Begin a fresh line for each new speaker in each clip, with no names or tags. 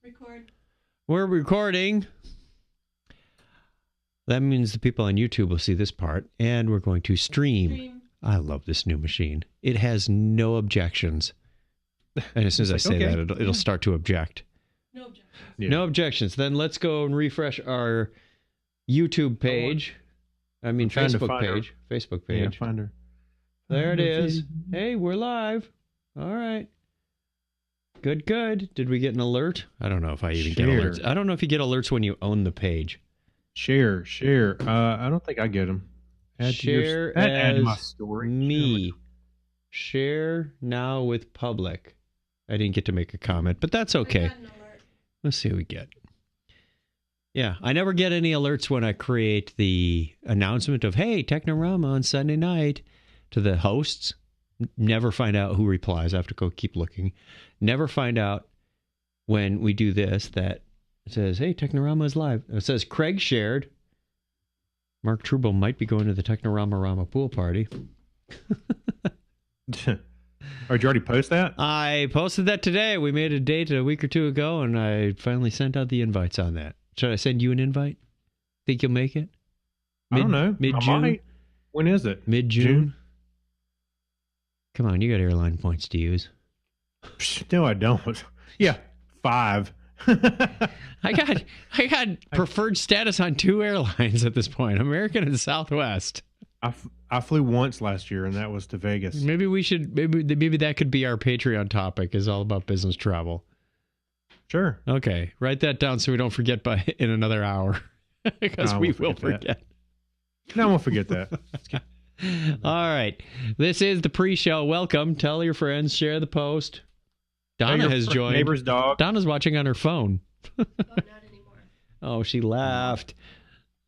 Record.
We're recording. That means the people on YouTube will see this part, and we're going to stream. I love this new machine. It has no objections. And as soon as I say that, it'll start to object.
No objections.
Yeah.
No objections. Then let's go and refresh our YouTube page. I mean, Facebook page. Facebook page.
Yeah, find her.
There it is. Hey, we're live. All right. Good, good. Did we get an alert? I don't know if I even get alerts. I don't know if you get alerts when you own the page.
Share. I don't think I get them.
Share
add
as
my story.
me. Share now with public. I didn't get to make a comment, but that's okay. Let's see what we get. Yeah, I never get any alerts when I create the announcement of, hey, Technorama on Sunday night to the hosts. Never find out who replies. I have to go keep looking. Never find out when we do this that it says, hey, Technorama is live. It says Craig shared. Mark Trubo might be going to the Technorama Rama pool party.
Did you already post that?
I posted that today. We made a date a week or two ago, and I finally sent out the invites on that. Should I send you an invite? Think you'll make it?
I don't know.
Mid-June?
When is it?
Mid-June? Come on, you got airline points to use.
No, I don't. Yeah, 5.
I got preferred status on 2 airlines at this point, American and Southwest.
I flew once last year, and that was to Vegas.
Maybe that could be our Patreon topic, is all about business travel.
Sure.
Okay, write that down so we don't forget in another hour, because we will forget.
No, I won't forget that.
All right, this is the pre-show. Welcome. Tell your friends. Share the post. Donna has joined.
Neighbor's dog.
Donna's watching on her phone.
Oh, not anymore.
Oh, she laughed.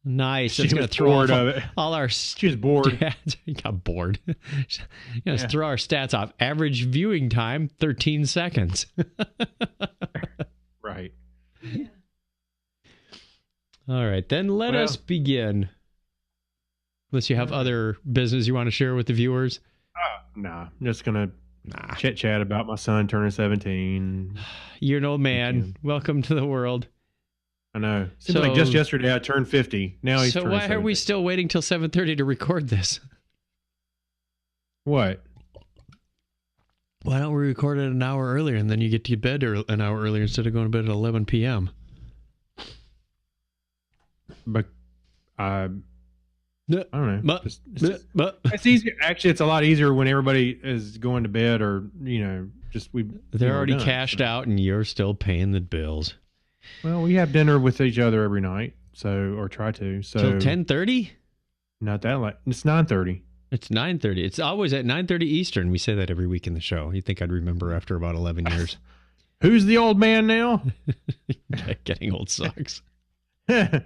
Nice.
She
That's going
was
to throw
bored
off
of it.
all our
She was bored.
stats. You got bored. Throw our stats off. Average viewing time, 13 seconds.
Right.
Yeah.
All right, then let us begin. Unless you have other business you want to share with the viewers.
Nah, I'm just going to chit-chat about my son turning 17.
You're an old man. Welcome to the world.
I know. Seems like just yesterday I turned 50. Now he's turning 17.
Why are we still waiting till 7:30 to record this?
What?
Why don't we record it an hour earlier and then you get to bed an hour earlier instead of going to bed at 11 p.m.?
But I don't know. It's easier. Actually, it's a lot easier when everybody is going to bed, or they're
already cashed out, and you're still paying the bills.
Well, we have dinner with each other every night, or try to. So
till 10:30?
Not that late. It's 9:30.
It's 9:30. It's always at 9:30 Eastern. We say that every week in the show. You'd think I'd remember after about 11 years.
Who's the old man now?
Getting old sucks. Could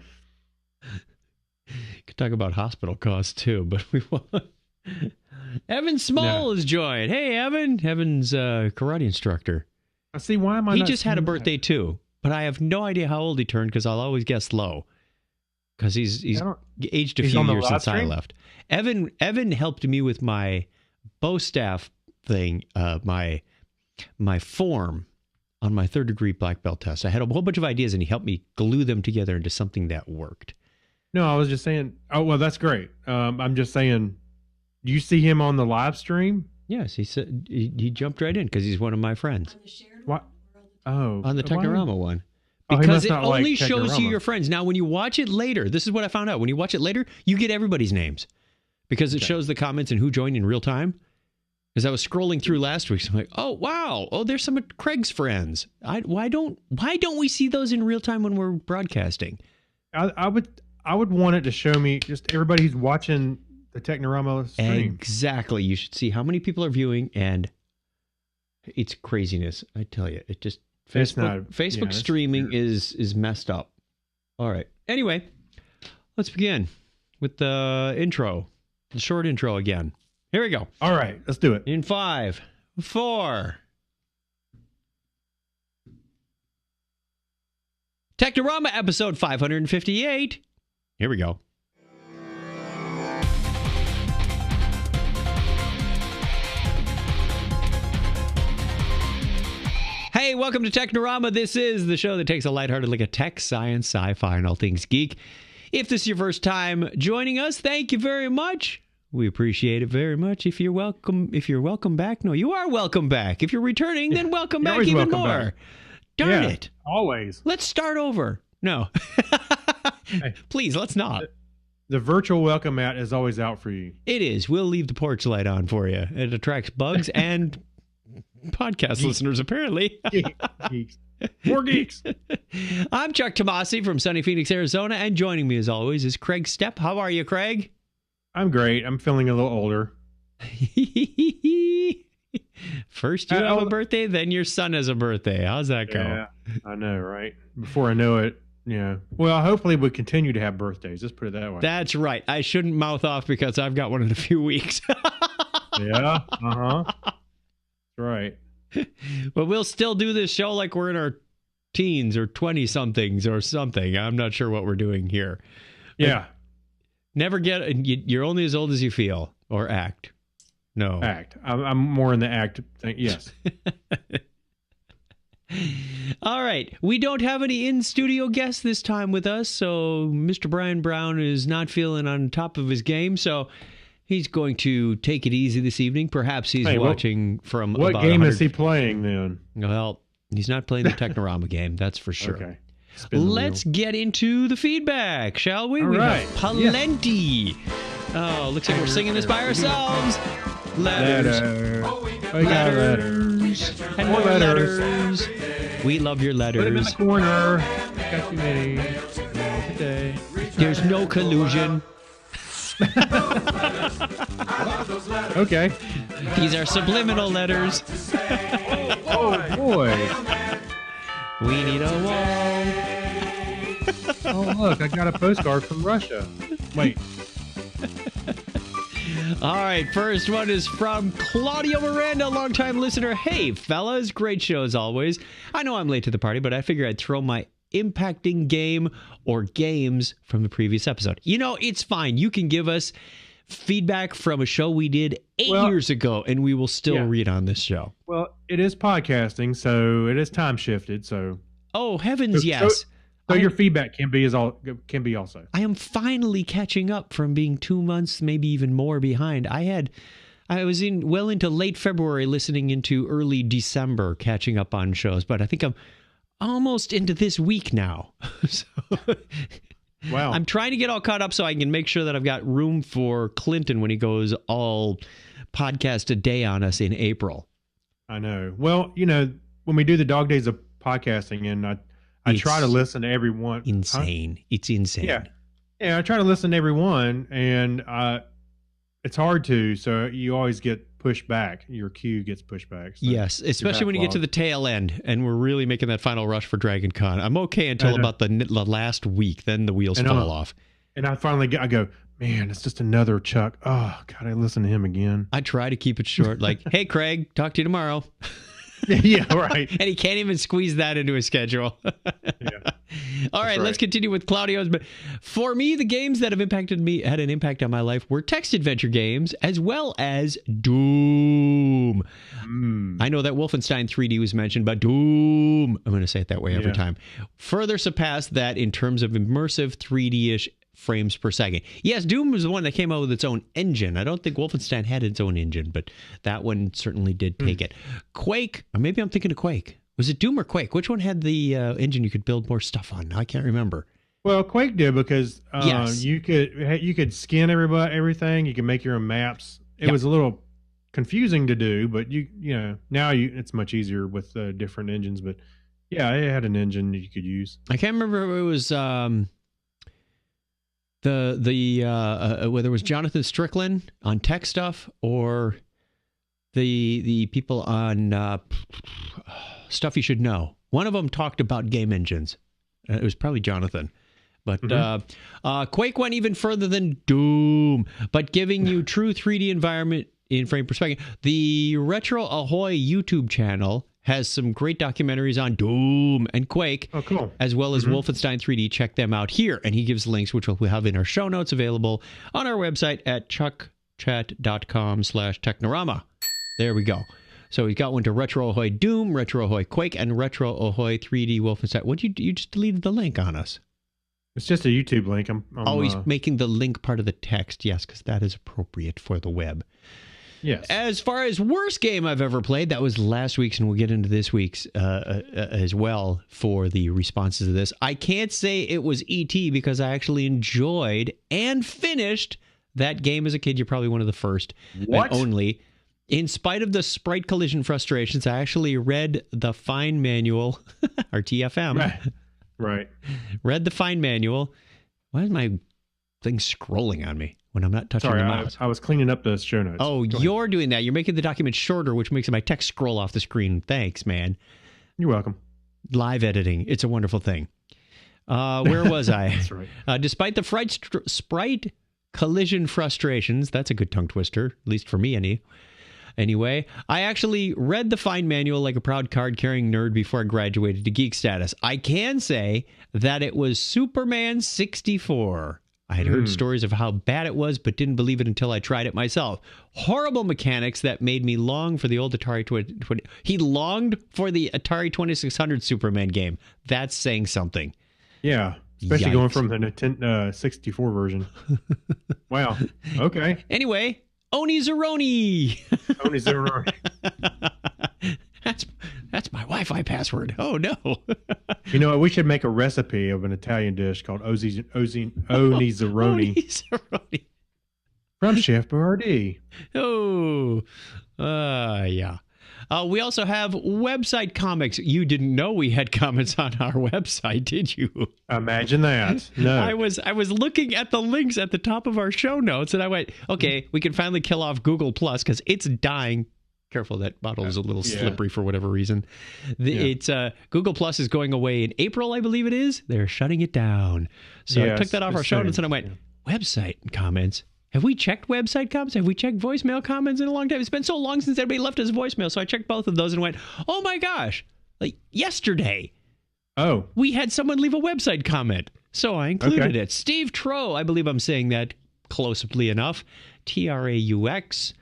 talk about hospital costs too, but we won't. Evan Small has joined. Hey, Evan. Evan's a karate instructor.
I see. Why am I?
He just had a birthday too, but I have no idea how old he turned because I'll always guess low. Because he's aged a few years since I left. Evan helped me with my bow staff thing, my form on my 3rd degree black belt test. I had a whole bunch of ideas, and he helped me glue them together into something that worked.
No, I was just saying. Oh, well, that's great. I'm just saying. Do you see him on the live stream?
Yes, he said he jumped right in because he's one of my friends.
On the shared
What?
one?
On the Technorama one.
Oh,
Because it only shows you your friends. Now, when you watch it later, this is what I found out. When you watch it later, you get everybody's names because it shows the comments and who joined in real time. As I was scrolling through last week, so I'm like, oh, wow. Oh, there's some of Craig's friends. Why don't we see those in real time when we're broadcasting?
I would want it to show me just everybody who's watching the Technorama stream.
Exactly. You should see how many people are viewing, and it's craziness. I tell you, it just Facebook streaming is messed up. All right. Anyway, let's begin with the intro, the short intro again. Here we go.
All right, let's do it.
In 5, 4. Technorama episode 558. Here we go. Hey, welcome to Technorama. This is the show that takes a lighthearted look at tech, science, sci-fi, and all things geek. If this is your first time joining us, thank you very much. We appreciate it very much. If you're welcome back. No, you are welcome back. If you're returning, then welcome back even more. Back. Darn it.
Always.
Let's start over. No. Hey, please, let's not.
The virtual welcome mat is always out for you.
It is. We'll leave the porch light on for you. It attracts bugs and podcast listeners, apparently.
Geeks. More geeks.
I'm Chuck Tomasi from sunny Phoenix, Arizona, and joining me as always is Craig Stepp. How are you, Craig?
I'm great. I'm feeling a little older.
First you have a birthday, then your son has a birthday. How's that go?
Yeah, I know, right? Before I know it, yeah. Well, hopefully we continue to have birthdays. Let's put it that way.
That's right. I shouldn't mouth off because I've got one in a few weeks.
Yeah. Uh-huh. That's right.
But we'll still do this show like we're in our teens or 20-somethings or something. I'm not sure what we're doing here.
Yeah.
Never you're only as old as you feel or act. No.
Act. I'm more in the act thing. Yes.
All right. We don't have any in-studio guests this time with us, so Mr. Brian Brown is not feeling on top of his game, so he's going to take it easy this evening. Perhaps he's watching from
what
about
game is he playing then?
Well, he's not playing the Technorama game, that's for sure.
Okay.
Let's get into the feedback, shall we?
All right.
Have plenty. Yeah. Oh, looks like we're singing this by ourselves. Letters.
We got letters.
And more letters. We love your letters.
Put them in the corner. Got too many. Today.
There's no collusion.
Okay.
These are subliminal letters.
Oh, boy.
We need a wall.
Oh, look, I got a postcard from Russia. Wait.
All right, first one is from Claudio Miranda, longtime listener. Hey, fellas, great show as always. I know I'm late to the party, but I figure I'd throw my impacting game or games from the previous episode. You know, it's fine. You can give us feedback from a show we did 8 years ago, and we will still read on this show.
Well, it is podcasting, so it is time shifted. So,
oh heavens, yes.
So your feedback can be also.
I am finally catching up from being 2 months, maybe even more behind. I was well into late February, listening into early December, catching up on shows, but I think I'm almost into this week now. So,
wow.
I'm trying to get all caught up so I can make sure that I've got room for Clinton when he goes all podcast a day on us in April.
I know. Well, you know, when we do the dog days of podcasting, and I try to listen to every one.
Insane. Huh? It's insane.
Yeah. Yeah, I try to listen to every one, and it's hard to, so you always get pushed back. Your queue gets pushed back. So
yes, especially when you get to the tail end, and we're really making that final rush for Dragon Con. I'm okay until about the last week, then the wheels fall off. And
I go, man, it's just another Chuck. Oh, God, I listen to him again.
I try to keep it short, like, hey, Craig, talk to you tomorrow.
Yeah, right.
And he can't even squeeze that into his schedule.
Yeah.
All right, let's continue with Claudio's. But for me, the games that have had an impact on my life were text adventure games as well as Doom. I know that Wolfenstein 3D was mentioned, but Doom, I'm going to say it that way every time, further surpassed that in terms of immersive 3D-ish frames per second. Yes, Doom was the one that came out with its own engine. I don't think Wolfenstein had its own engine, but that one certainly did take it. Quake, or maybe I'm thinking of Quake. Was it Doom or Quake? Which one had the engine you could build more stuff on? I can't remember.
Well, Quake did because you could skin everything. You could make your own maps. It was a little confusing to do, but now it's much easier with different engines. But yeah, it had an engine that you could use.
I can't remember if it was whether it was Jonathan Strickland on tech stuff or the people on Stuff You Should Know. One of them talked about game engines. It was probably Jonathan. But Quake went even further than Doom, but giving you true 3D environment in frame perspective. The Retro Ahoy YouTube channel has some great documentaries on Doom and Quake, as well as Wolfenstein 3D. Check them out here. And he gives links, which we'll have in our show notes, available on our website at chuckchat.com/Technorama. There we go. So he's got one to Retro Ahoy Doom, Retro Ahoy Quake, and Retro Ahoy 3D Wolfenstein. What you just deleted the link on us?
It's just a YouTube link.
He's making the link part of the text. Yes, because that is appropriate for the web.
Yes.
As far as worst game I've ever played, that was last week's, and we'll get into this week's as well for the responses to this. I can't say it was E.T. because I actually enjoyed and finished that game as a kid. You're probably one of the first.
What?
And only. In spite of the sprite collision frustrations, I actually read the fine manual, or TFM.
Right.
Read the fine manual. Why is my thing scrolling on me when I'm not touching the mouse?
I was cleaning up the show notes.
Oh, you're doing that. You're making the document shorter, which makes my text scroll off the screen. Thanks, man.
You're welcome.
Live editing. It's a wonderful thing. Where was I?
That's right.
Despite the sprite collision frustrations, that's a good tongue twister, at least for me, anyway, I actually read the fine manual like a proud card-carrying nerd before I graduated to geek status. I can say that it was Superman 64. I had heard stories of how bad it was, but didn't believe it until I tried it myself. Horrible mechanics that made me long for the old Atari 20. He longed for the Atari 2600 Superman game. That's saying something.
Yeah, especially
Yikes.
going from the Nintendo 64 version. Wow. Okay.
Anyway, Oni-Zeroni.
Oni-Zeroni.
That's my Wi-Fi password. Oh, no.
You know what? We should make a recipe of an Italian dish called Oni-Zeroni
Oni-Zeroni.
from Chef Boyardee.
Oh, yeah. We also have website comics. You didn't know we had comments on our website, did you?
Imagine that. No.
I was looking at the links at the top of our show notes, and I went, okay, we can finally kill off Google Plus because it's dying. Careful, that bottle is a little slippery for whatever reason. It's Google Plus is going away in April, I believe it is. They're shutting it down. So I took that off our show notes, and I went, website comments. Have we checked website comments? Have we checked voicemail comments in a long time? It's been so long since anybody left us voicemail. So I checked both of those and went, oh my gosh, like yesterday.
Oh.
We had someone leave a website comment. So I included it. Steve Tro, I believe I'm saying that closely enough. Traux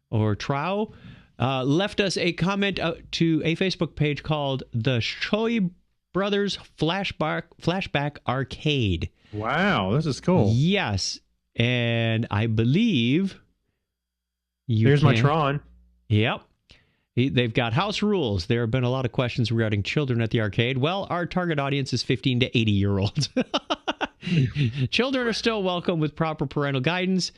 or Trow. Left us a comment to a Facebook page called the Choi Brothers Flashback Arcade.
Wow, this is cool.
Yes. And I believe
There's my Tron.
Yep. They've got house rules. There have been a lot of questions regarding children at the arcade. Well, our target audience is 15 to 80-year-olds. Children are still welcome with proper parental guidance.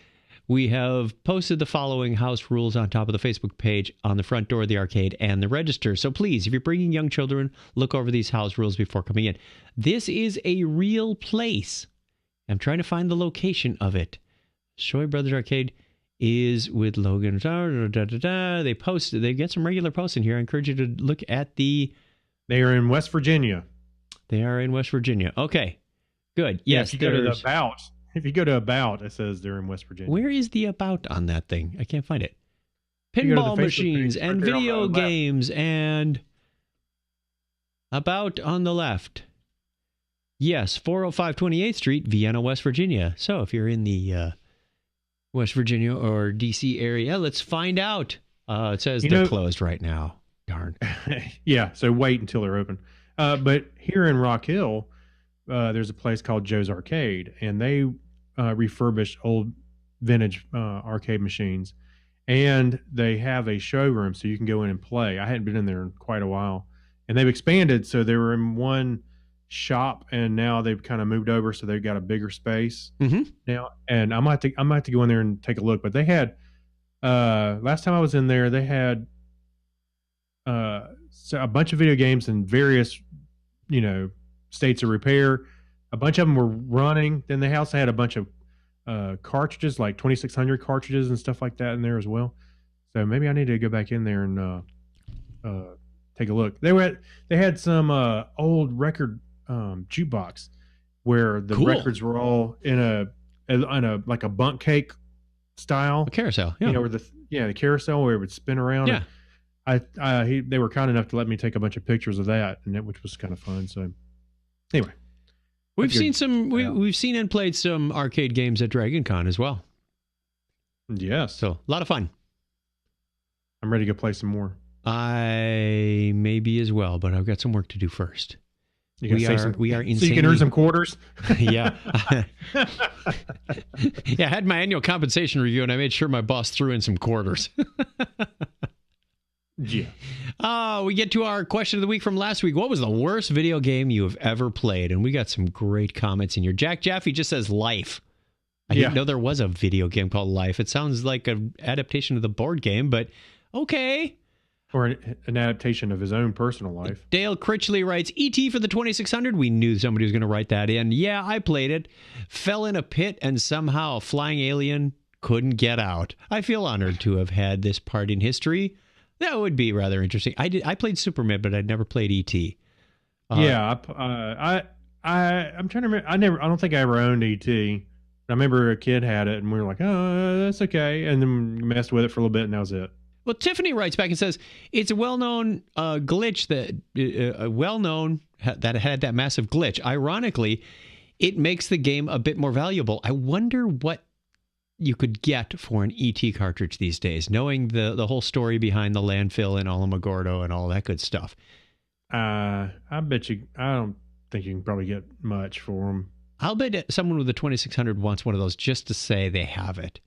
We have posted the following house rules on top of the Facebook page on the front door of the arcade and the register. So please, if you're bringing young children, look over these house rules before coming in. This is a real place. I'm trying to find the location of it. Shoei Brothers Arcade is with Logan. They posted. They get some regular posts in here. I encourage you to look at the.
They are in West Virginia.
They are in West Virginia. Okay, good. Yes,
if you go to the About. If you go to About, it says they're in West Virginia.
Where is the About on that thing? I can't find it. Pinball machines and video games and About on the left. Yes, 405 28th Street, Vienna, West Virginia. So if you're in the West Virginia or D.C. area, let's find out. It says they're closed right now. Darn.
Yeah, so wait until they're open. But here in Rock Hill, there's a place called Joe's Arcade, and they refurbish old vintage arcade machines. And they have a showroom, so you can go in and play. I hadn't been in there in quite a while. And they've expanded, so they were in one shop, and now they've kind of moved over, so they've got a bigger space now. And I might have to go in there and take a look. But they had last time I was in there, they had a bunch of video games in various states of repair. A bunch of them were running. Then they also had a bunch of cartridges, like 2600 cartridges and stuff like that in there as well. So maybe I need to go back in there and take a look. They had some old record jukebox where the records were all in a like a bunk cake style,
a carousel, yeah.
Where the carousel where it would spin around.
Yeah.
They were kind enough to let me take a bunch of pictures of that, which was kind of fun. So anyway,
we've seen and played some arcade games at Dragon Con as well.
Yes,
so a lot of fun.
I'm ready to go play some more.
I may be as well, but I've got some work to do first. We are insanely...
So you can earn some quarters?
Yeah. Yeah, I had my annual compensation review, and I made sure my boss threw in some quarters.
Yeah.
We get to our question of the week from last week. What was the worst video game you have ever played? And we got some great comments in here. Jack Jaffe just says Life. I didn't know there was a video game called Life. It sounds like an adaptation of the board game, but okay.
Or an adaptation of his own personal life.
Dale Critchley writes, E.T. for the 2600. We knew somebody was going to write that in. Yeah, I played it. Fell in a pit and somehow a flying alien couldn't get out. I feel honored to have had this part in history. That would be rather interesting. I played Superman, but I'd never played E.T.
I'm trying to remember. I don't think I ever owned E.T. I remember a kid had it, and we were like, oh, that's okay. And then messed with it for a little bit, and that was it.
Well, Tiffany writes back and says, it's a well-known glitch that had that massive glitch. Ironically, it makes the game a bit more valuable. I wonder what you could get for an ET cartridge these days, knowing the whole story behind the landfill in Alamogordo and all that good stuff.
I bet you, I don't think you can probably get much for them.
I'll bet someone with a 2600 wants one of those just to say they have it.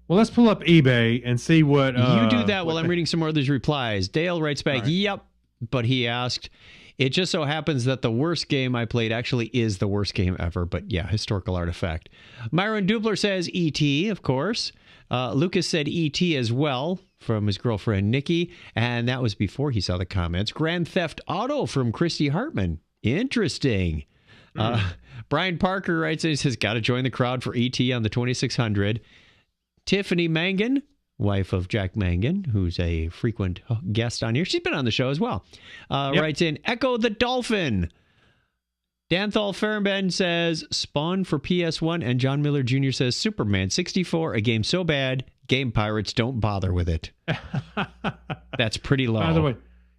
Well, let's pull up eBay and see what...
you do that while I'm reading some more of these replies. Dale writes back, Yep, but he asked, it just so happens that the worst game I played actually is the worst game ever, but yeah, historical artifact. Myron Dubler says E.T., of course. Lucas said E.T. as well from his girlfriend Nikki, and that was before he saw the comments. Grand Theft Auto from Christy Hartman. Interesting. Brian Parker writes, he says, got to join the crowd for E.T. on the 2600. Tiffany Mangan, wife of Jack Mangan, who's a frequent guest on here. She's been on the show as well. Writes in, Echo the Dolphin. Danthal Fairbairn says, Spawn for PS1. And John Miller Jr. says, Superman 64, a game so bad, game pirates don't bother with it. That's pretty low.
By the way,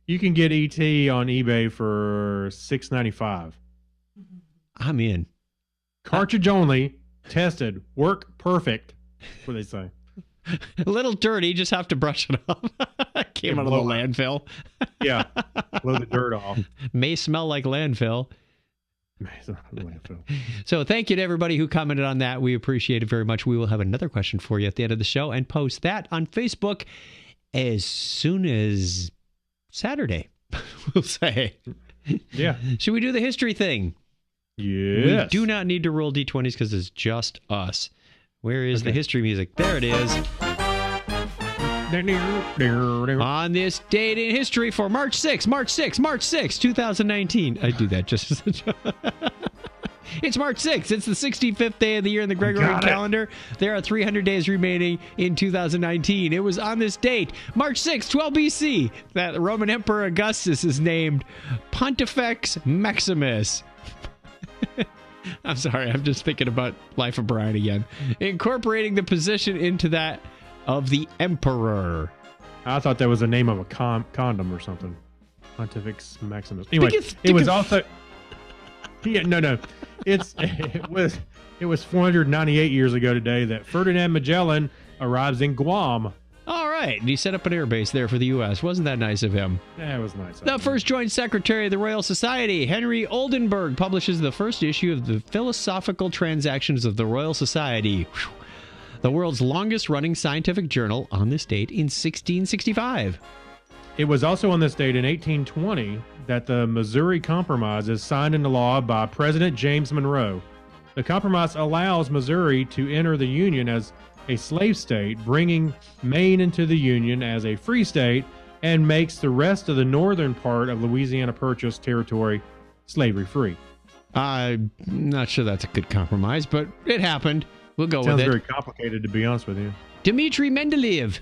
you can get E.T. on eBay for $6.95.
I'm in.
Cartridge only, tested, work perfect. That's what they say.
A little dirty, just have to brush it off. Came out of the landfill.
Yeah, blow the dirt off.
May smell like landfill. So thank you to everybody who commented on that. We appreciate it very much. We will have another question for you at the end of the show and post that on Facebook as soon as Saturday, we'll say.
Yeah.
Should we do the history thing?
Yes.
We do not need to roll D20s because it's just us. Where is the history music? There it is. On this date in history for March 6, 2019. I do that just as a joke. It's March 6th. It's the 65th day of the year in the Gregorian calendar. There are 300 days remaining in 2019. It was on this date, March 6, 12 BC, that the Roman Emperor Augustus is named Pontifex Maximus. I'm sorry, I'm just thinking about Life of Brian again. Incorporating the position into that of the emperor.
I thought that was the name of a condom or something. Pontifex Maximus. Anyway, it was also... Yeah, no. It was 498 years ago today that Ferdinand Magellan arrives in Guam.
All right. And he set up an air base there for the U.S. Wasn't that nice of him?
Yeah, it was nice.
The first joint secretary of the Royal Society, Henry Oldenburg, publishes the first issue of the Philosophical Transactions of the Royal Society, the world's longest-running scientific journal, on this date in 1665.
It was also on this date in 1820 that the Missouri Compromise is signed into law by President James Monroe. The compromise allows Missouri to enter the Union as a slave state, bringing Maine into the Union as a free state, and makes the rest of the northern part of Louisiana Purchase territory slavery-free.
I'm not sure that's a good compromise, but it happened. We'll go with it.
Sounds very complicated, to be honest with you.
Dmitry Mendeleev,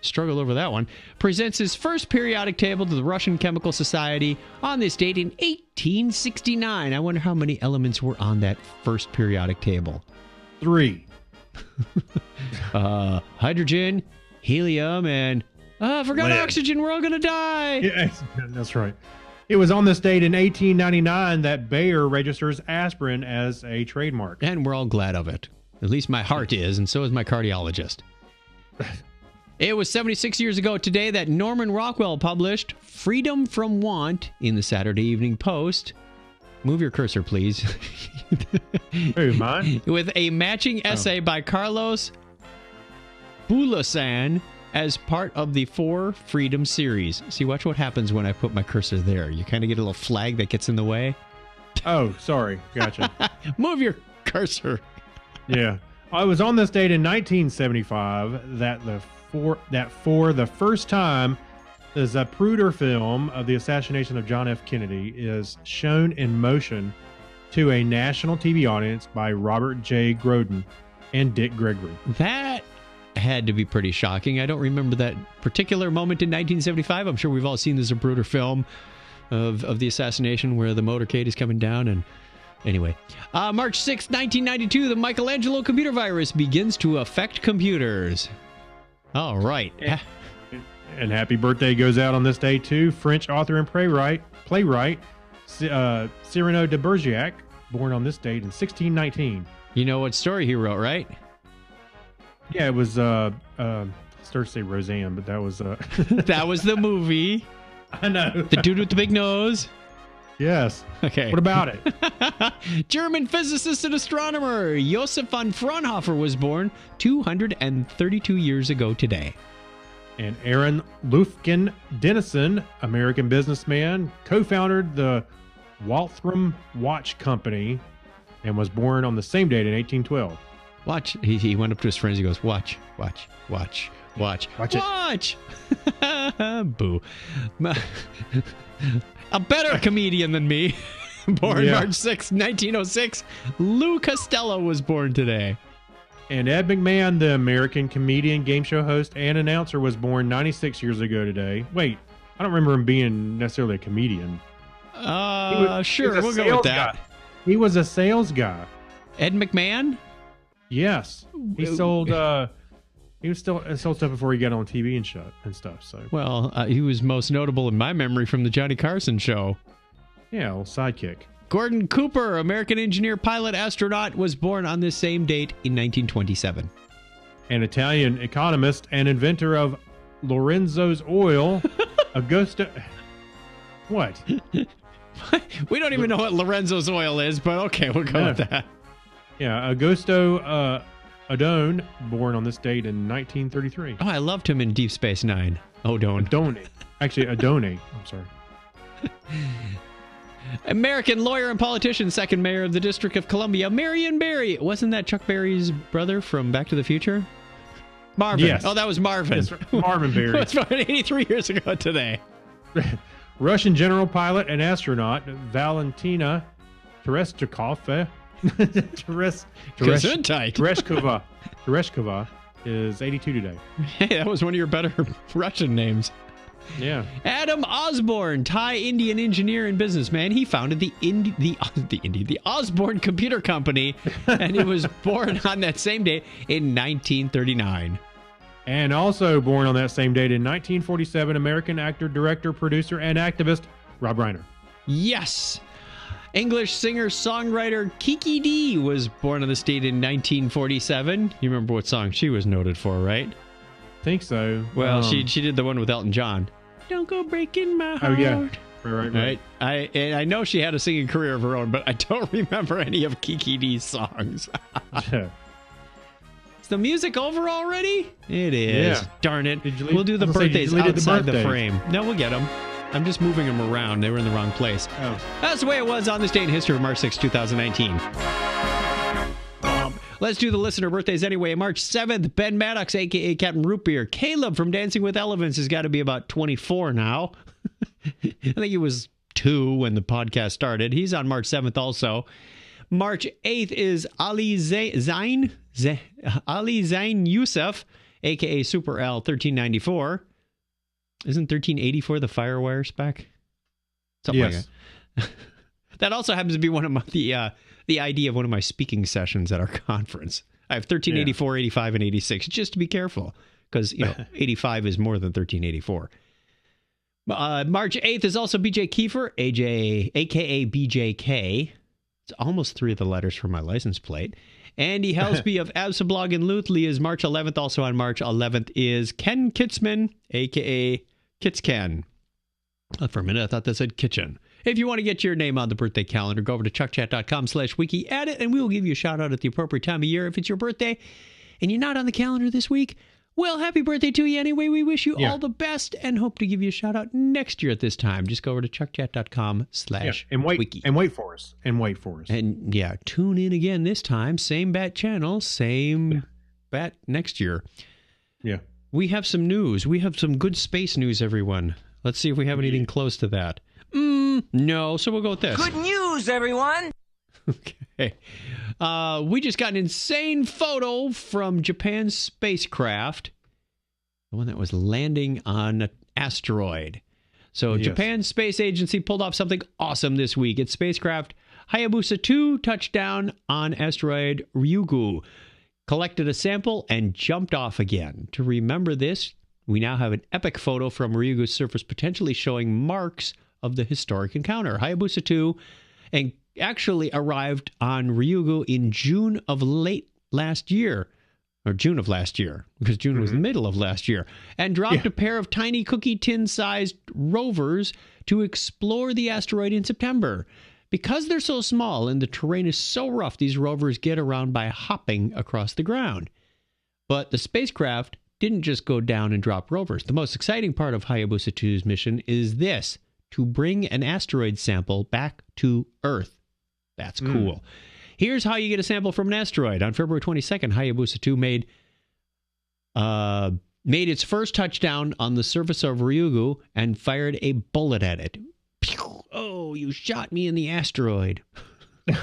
struggle over that one, presents his first periodic table to the Russian Chemical Society on this date in 1869. I wonder how many elements were on that first periodic table.
3.
Hydrogen, helium, and I forgot lead. Oxygen. We're all going to die.
Yeah, that's right. It was on this date in 1899 that Bayer registers aspirin as a trademark.
And we're all glad of it. At least my heart is, and so is my cardiologist. It was 76 years ago today that Norman Rockwell published Freedom from Want in the Saturday Evening Post. Move your cursor, please.
Who, mine?
With a matching essay by Carlos Bulasan as part of the Four Freedom series. See, watch what happens when I put my cursor there. You kind of get a little flag that gets in the way.
Oh, sorry. Gotcha.
Move your cursor.
Yeah. I was on this date in 1975 that for the first time, the Zapruder film of the assassination of John F. Kennedy is shown in motion to a national TV audience by Robert J. Groden and Dick Gregory.
That had to be pretty shocking. I don't remember that particular moment in 1975. I'm sure we've all seen the Zapruder film of the assassination where the motorcade is coming down. And anyway, March 6, 1992, the Michelangelo computer virus begins to affect computers. All right.
And happy birthday goes out on this day, too. French author and playwright Cyrano de Bergerac, born on this date in 1619.
You know what story he wrote, right?
Yeah, it was, started to say Roseanne, but that was...
That was the movie.
I know.
The dude with the big nose.
Yes.
Okay.
What about it?
German physicist and astronomer Josef von Fraunhofer was born 232 years ago today.
And Aaron Lufkin Dennison, American businessman, co-founded the Waltham Watch Company and was born on the same date in 1812.
Watch. He went up to his friends. He goes, watch, watch, watch, watch,
Watch it.
watch. Boo. A better comedian than me. Born March 6, 1906. Lou Costello was born today.
And Ed McMahon, the American comedian, game show host, and announcer, was born 96 years ago today. Wait, I don't remember him being necessarily a comedian.
Sure, we'll go with that.
Guy. He was a sales guy.
Ed McMahon?
Yes. He sold stuff before he got on TV and stuff. So
well, he was most notable in my memory from the Johnny Carson show.
Yeah, a little sidekick.
Gordon Cooper, American engineer, pilot, astronaut, was born on this same date in 1927.
An Italian economist and inventor of Lorenzo's oil, Augusto. What?
We don't even know what Lorenzo's oil is, but okay, we'll go with that.
Yeah, Augusto Adone, born on this date in 1933.
Oh, I loved him in Deep Space Nine. Adone.
Actually, Adone. I'm sorry.
American lawyer and politician, second mayor of the District of Columbia, Marion Barry. Wasn't that Chuck Berry's brother from Back to the Future? Marvin.
Yes.
Oh, that was Marvin.
Yes, Marvin Barry.
It was born 83 years ago today.
Russian general pilot and astronaut Valentina Tereshkova is 82 today.
Hey, that was one of your better Russian names.
Yeah.
Adam Osborne, Thai Indian engineer and businessman. He founded the Osborne Computer Company, and he was born on that same day in 1939.
And also born on that same date in 1947, American actor, director, producer, and activist Rob Reiner.
Yes. English singer-songwriter Kiki Dee was born on this date in 1947. You remember what song she was noted for, right?
Think so.
Well, she did the one with Elton John. Don't go breaking my heart.
Oh, yeah. Right.
I know she had a singing career of her own, but I don't remember any of Kiki Dee's songs. Is the music over already? It is. Yeah. Darn it. We'll do the birthdays outside the frame. No, we'll get them. I'm just moving them around. They were in the wrong place.
Oh.
That's the way it was on this date in history of March 6, 2019. Let's do the listener birthdays anyway. March 7th, Ben Maddox, a.k.a. Captain Root Beer. Caleb from Dancing with Elephants has got to be about 24 now. I think he was 2 when the podcast started. He's on March 7th also. March 8th is Ali Zain Youssef, a.k.a. Super L, 1394. Isn't 1384 the Firewire spec? Something like that. That also happens to be one of the idea of one of my speaking sessions at our conference. I have 1384, 85, and 86, just to be careful, because 85 is more than 1384. March 8th is also BJ Kiefer, a.k.a. BJK. It's almost 3 of the letters from my license plate. Andy Helsby of Absablog in Luthli is March 11th. Also on March 11th is Ken Kitzman, a.k.a. KitzKen. For a minute, I thought that said kitchen. If you want to get your name on the birthday calendar, go over to chuckchat.com/wiki, add it, and we will give you a shout out at the appropriate time of year. If it's your birthday and you're not on the calendar this week, well, happy birthday to you anyway. We wish you all the best and hope to give you a shout out next year at this time. Just go over to chuckchat.com/wiki.
And wait for us.
And yeah, tune in again this time. Same bat channel, same bat next year.
Yeah.
We have some news. We have some good space news, everyone. Let's see if we have anything close to that. No, so we'll go with this.
Good news, everyone!
Okay. We just got an insane photo from Japan's spacecraft, the one that was landing on an asteroid. So Japan's space agency pulled off something awesome this week. Its spacecraft Hayabusa 2 touched down on asteroid Ryugu, collected a sample, and jumped off again. To remember this, we now have an epic photo from Ryugu's surface potentially showing marks of the historic encounter. Hayabusa 2 and actually arrived on Ryugu in June of last year, because June was the middle of last year, and dropped a pair of tiny cookie tin-sized rovers to explore the asteroid in September. Because they're so small and the terrain is so rough, these rovers get around by hopping across the ground. But the spacecraft didn't just go down and drop rovers. The most exciting part of Hayabusa 2's mission is this: to bring an asteroid sample back to Earth. That's cool. Here's how you get a sample from an asteroid. On February 22nd, Hayabusa 2 made its first touchdown on the surface of Ryugu and fired a bullet at it. Pew! Oh, you shot me in the asteroid. Yep.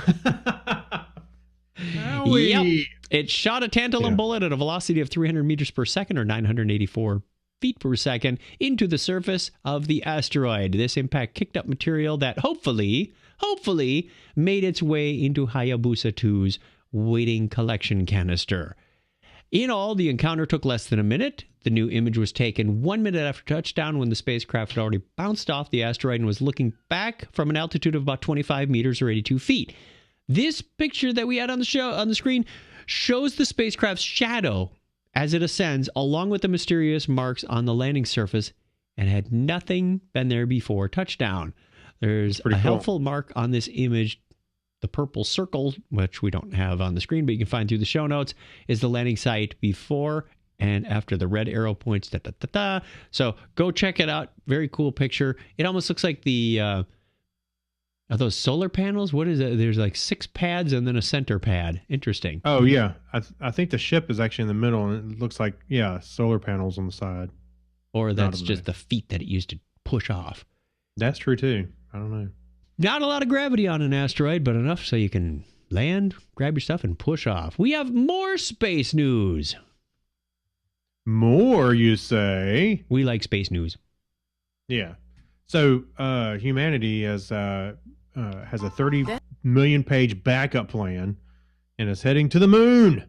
It shot a tantalum bullet at a velocity of 300 meters per second, or 984 feet per second, into the surface of the asteroid. This impact kicked up material that hopefully made its way into Hayabusa 2's waiting collection canister. In all, the encounter took less than a minute. The new image was taken 1 minute after touchdown, when the spacecraft had already bounced off the asteroid and was looking back from an altitude of about 25 meters or 82 feet. This picture that we had on the screen shows the spacecraft's shadow as it ascends, along with the mysterious marks on the landing surface, and had nothing been there before touchdown. There's a helpful mark on this image. The purple circle, which we don't have on the screen, but you can find through the show notes, is the landing site before and after the red arrow points. So go check it out. Very cool picture. It almost looks like the... are those solar panels? What is it? There's like 6 pads and then a center pad. Interesting.
Oh, yeah. I think the ship is actually in the middle, and it looks like, solar panels on the side.
Or that's just the feet that it used to push off.
That's true, too. I don't know.
Not a lot of gravity on an asteroid, but enough so you can land, grab your stuff, and push off. We have more space news.
More, you say?
We like space news.
Yeah. So humanity has a 30 million page backup plan and is heading to the moon.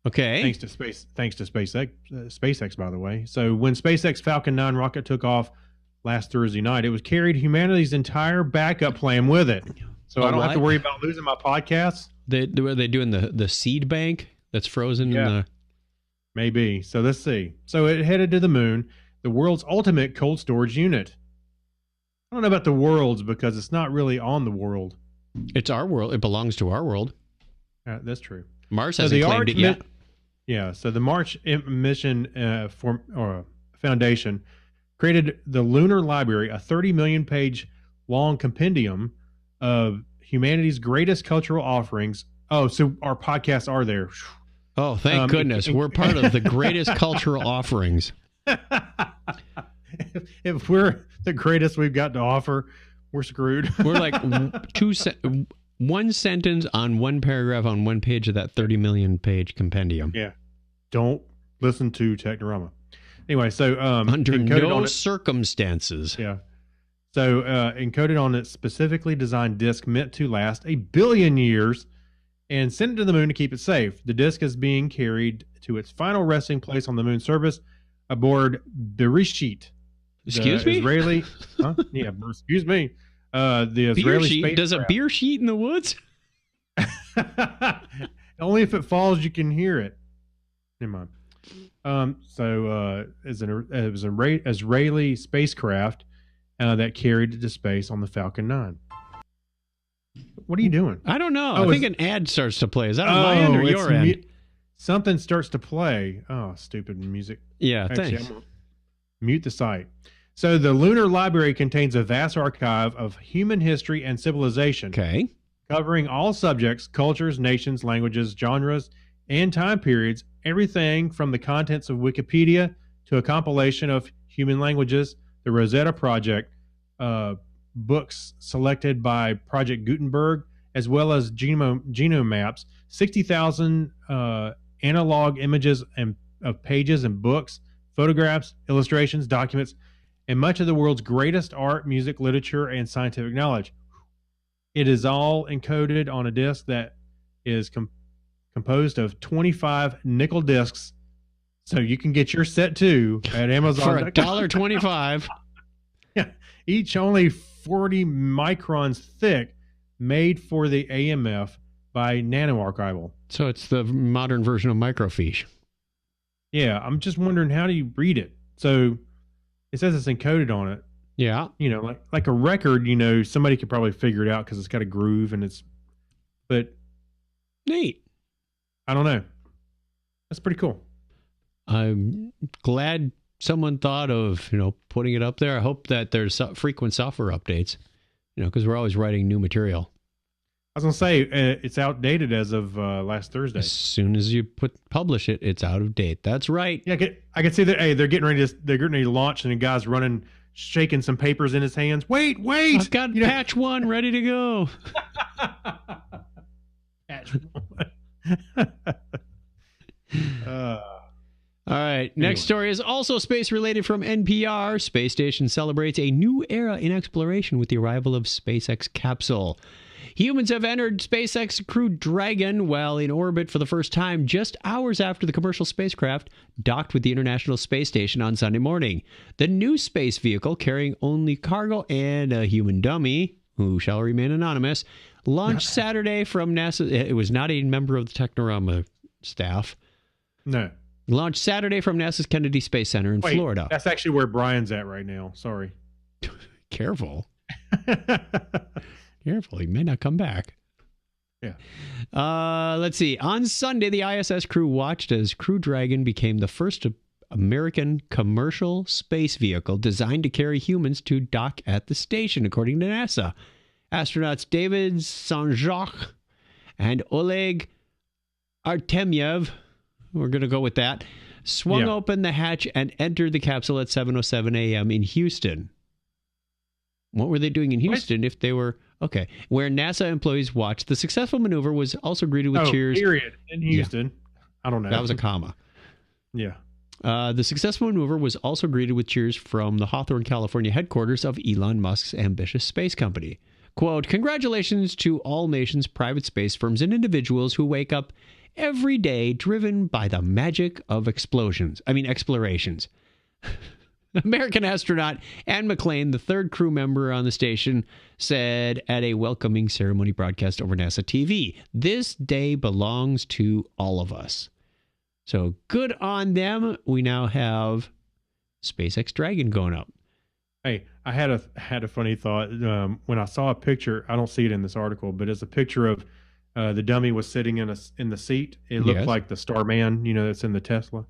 Okay.
Thanks to SpaceX, by the way. So when SpaceX Falcon 9 rocket took off last Thursday night, it carried humanity's entire backup plan with it. So I don't have to worry about losing my podcasts.
Are they doing the seed bank that's frozen in the...
Maybe. So let's see. So it headed to the moon, the world's ultimate cold storage unit. I don't know about the world's, because it's not really on the world.
It's our world. It belongs to our world.
That's true.
Mars hasn't claimed it yet.
Yeah. So the March Mission Foundation created the Lunar Library, a 30 million page long compendium of humanity's greatest cultural offerings. Oh, so our podcasts are there.
Oh, thank goodness. We're part of the greatest cultural offerings.
If we're the greatest we've got to offer, we're screwed.
We're like one sentence on one paragraph on one page of that 30 million page compendium.
Yeah. Don't listen to Technorama. Anyway, so
under no circumstances.
Yeah. So encoded on its specifically designed disk meant to last 1 billion years, and sent it to the moon to keep it safe. The disk is being carried to its final resting place on the moon's surface aboard Bereshit.
Excuse me?
Israeli, huh? Yeah, excuse me. The Israeli
spacecraft. Does a beer sheet in the woods?
Only if it falls you can hear it. Never mind. It was an Israeli spacecraft that carried it to space on the Falcon 9. What are you doing?
I don't know. I think an ad starts to play. Is that on my end or your end?
Something starts to play. Oh, stupid music.
Yeah,
Actually,
thanks.
Mute the site. So the Lunar Library contains a vast archive of human history and civilization.
Okay.
Covering all subjects, cultures, nations, languages, genres, and time periods, everything from the contents of Wikipedia to a compilation of human languages, the Rosetta Project, books selected by Project Gutenberg, as well as genome maps, 60,000 analog images of pages and books, photographs, illustrations, documents, and much of the world's greatest art, music, literature, and scientific knowledge. It is all encoded on a disk that is composed of 25 nickel discs. So you can get your set too at Amazon
for $1.25.
Yeah, each only 40 microns thick, made for the AMF by NanoArchival.
So it's the modern version of microfiche.
Yeah, I'm just wondering, how do you read it? So it says it's encoded on it.
Yeah.
You know, like a record, you know, somebody could probably figure it out because it's got a groove and but
neat.
I don't know. That's pretty cool.
I'm glad someone thought of, putting it up there. I hope that there's frequent software updates, because we're always writing new material.
I was going to say, it's outdated as of last Thursday.
As soon as you publish it, it's out of date. That's right.
Yeah, I can see that. Hey, they're getting ready to launch, and the guy's running, shaking some papers in his hands. Wait!
I've got patch 1 ready to go.
Patch 1.
All right. Next story is also space related from NPR. Space station celebrates a new era in exploration with the arrival of SpaceX capsule. Humans have entered SpaceX Crew Dragon while in orbit for the first time just hours after the commercial spacecraft docked with the International Space Station on Sunday morning. The new space vehicle, carrying only cargo and a human dummy, who shall remain anonymous, launched Saturday from NASA. It was not a member of the Technorama staff.
No.
Launched Saturday from NASA's Kennedy Space Center in Florida.
That's actually where Brian's at right now. Sorry.
Careful. Careful. He may not come back.
Yeah.
Let's see. On Sunday, the ISS crew watched as Crew Dragon became the first American commercial space vehicle designed to carry humans to dock at the station, according to NASA. Astronauts David Sanjak and Oleg Artemyev, we're going to go with that, swung open the hatch and entered the capsule at 7:07 a.m. in Houston. What were they doing in Houston if they were... Okay. Where NASA employees watched. The successful maneuver was also greeted with cheers.
Period. In Houston. Yeah. I don't know.
That was a comma.
Yeah.
The successful maneuver was also greeted with cheers from the Hawthorne, California headquarters of Elon Musk's ambitious space company. Quote, "Congratulations to all nations, private space firms, and individuals who wake up every day driven by the magic of explorations. American astronaut Anne McClain, the third crew member on the station, said at a welcoming ceremony broadcast over NASA TV, "This day belongs to all of us." So good on them. We now have SpaceX Dragon going up.
Hey, I had a funny thought when I saw a picture. I don't see it in this article, but it's a picture of the dummy was sitting in the seat. It looked like the Starman, that's in the Tesla,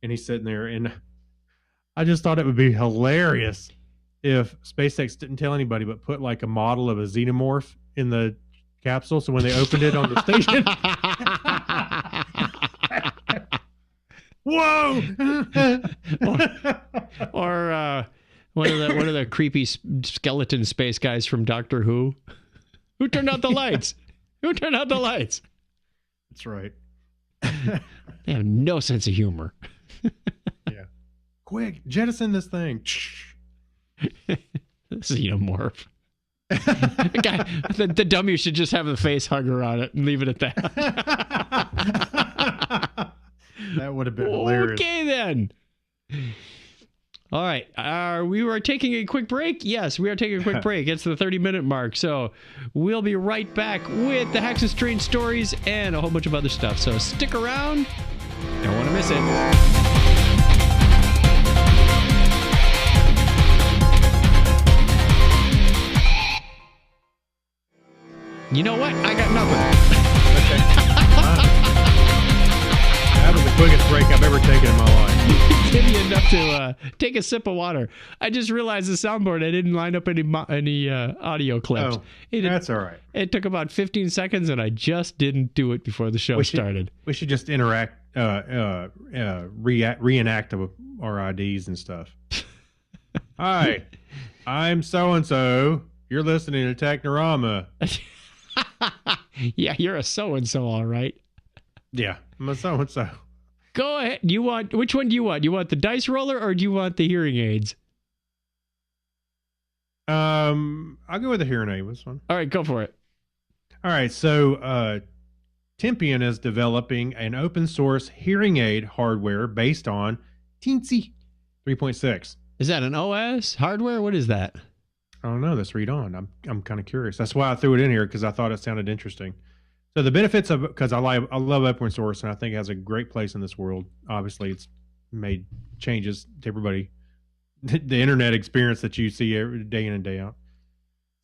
and he's sitting there. And I just thought it would be hilarious if SpaceX didn't tell anybody, but put like a model of a xenomorph in the capsule. So when they opened it on the station, whoa!
or one of the creepy skeleton space guys from Doctor Who. Who turned out the lights? Who turned out the lights?
That's right.
They have no sense of humor.
Yeah. Quick, jettison this thing.
Xenomorph. The dummy should just have the face hugger on it and leave it at that.
That would have been hilarious.
Okay, then. All right. We were taking a quick break. Yes, we are taking a quick break. It's the 30-minute mark. So we'll be right back with the Hacks and Strange stories and a whole bunch of other stuff. So stick around. Don't want to miss it. You know what? I got nothing.
Okay. That was the quickest break I've ever taken in my life.
Give me enough to take a sip of water. I just realized the soundboard, I didn't line up any audio clips.
Oh, that's all right.
It took about 15 seconds, and I just didn't do it before the show started.
We should just reenact our IDs and stuff. Hi, I'm so-and-so. You're listening to Technorama.
Yeah, you're a so-and-so, all right.
Yeah, I'm a so-and-so.
Go ahead. Which one do you want? You want the dice roller or do you want the hearing aids?
I'll go with the hearing aid. This one.
All right, go for it.
All right, so Tempian is developing an open source hearing aid hardware based on Teensy 3.6.
Is that an OS hardware? What is that?
I don't know. Let's read on. I'm kind of curious. That's why I threw it in here, because I thought it sounded interesting. So the benefits of, because I love open source, and I think it has a great place in this world. Obviously, it's made changes to everybody, the internet experience that you see every day in and day out.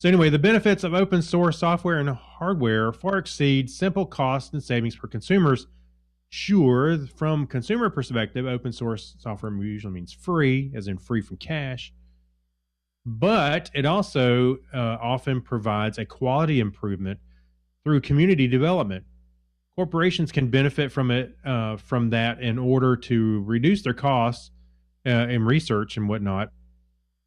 So anyway, the benefits of open source software and hardware far exceed simple costs and savings for consumers. Sure, from consumer perspective, open source software usually means free, as in free from cash. But it also often provides a quality improvement through community development. Corporations can benefit from it, from that, in order to reduce their costs in research and whatnot,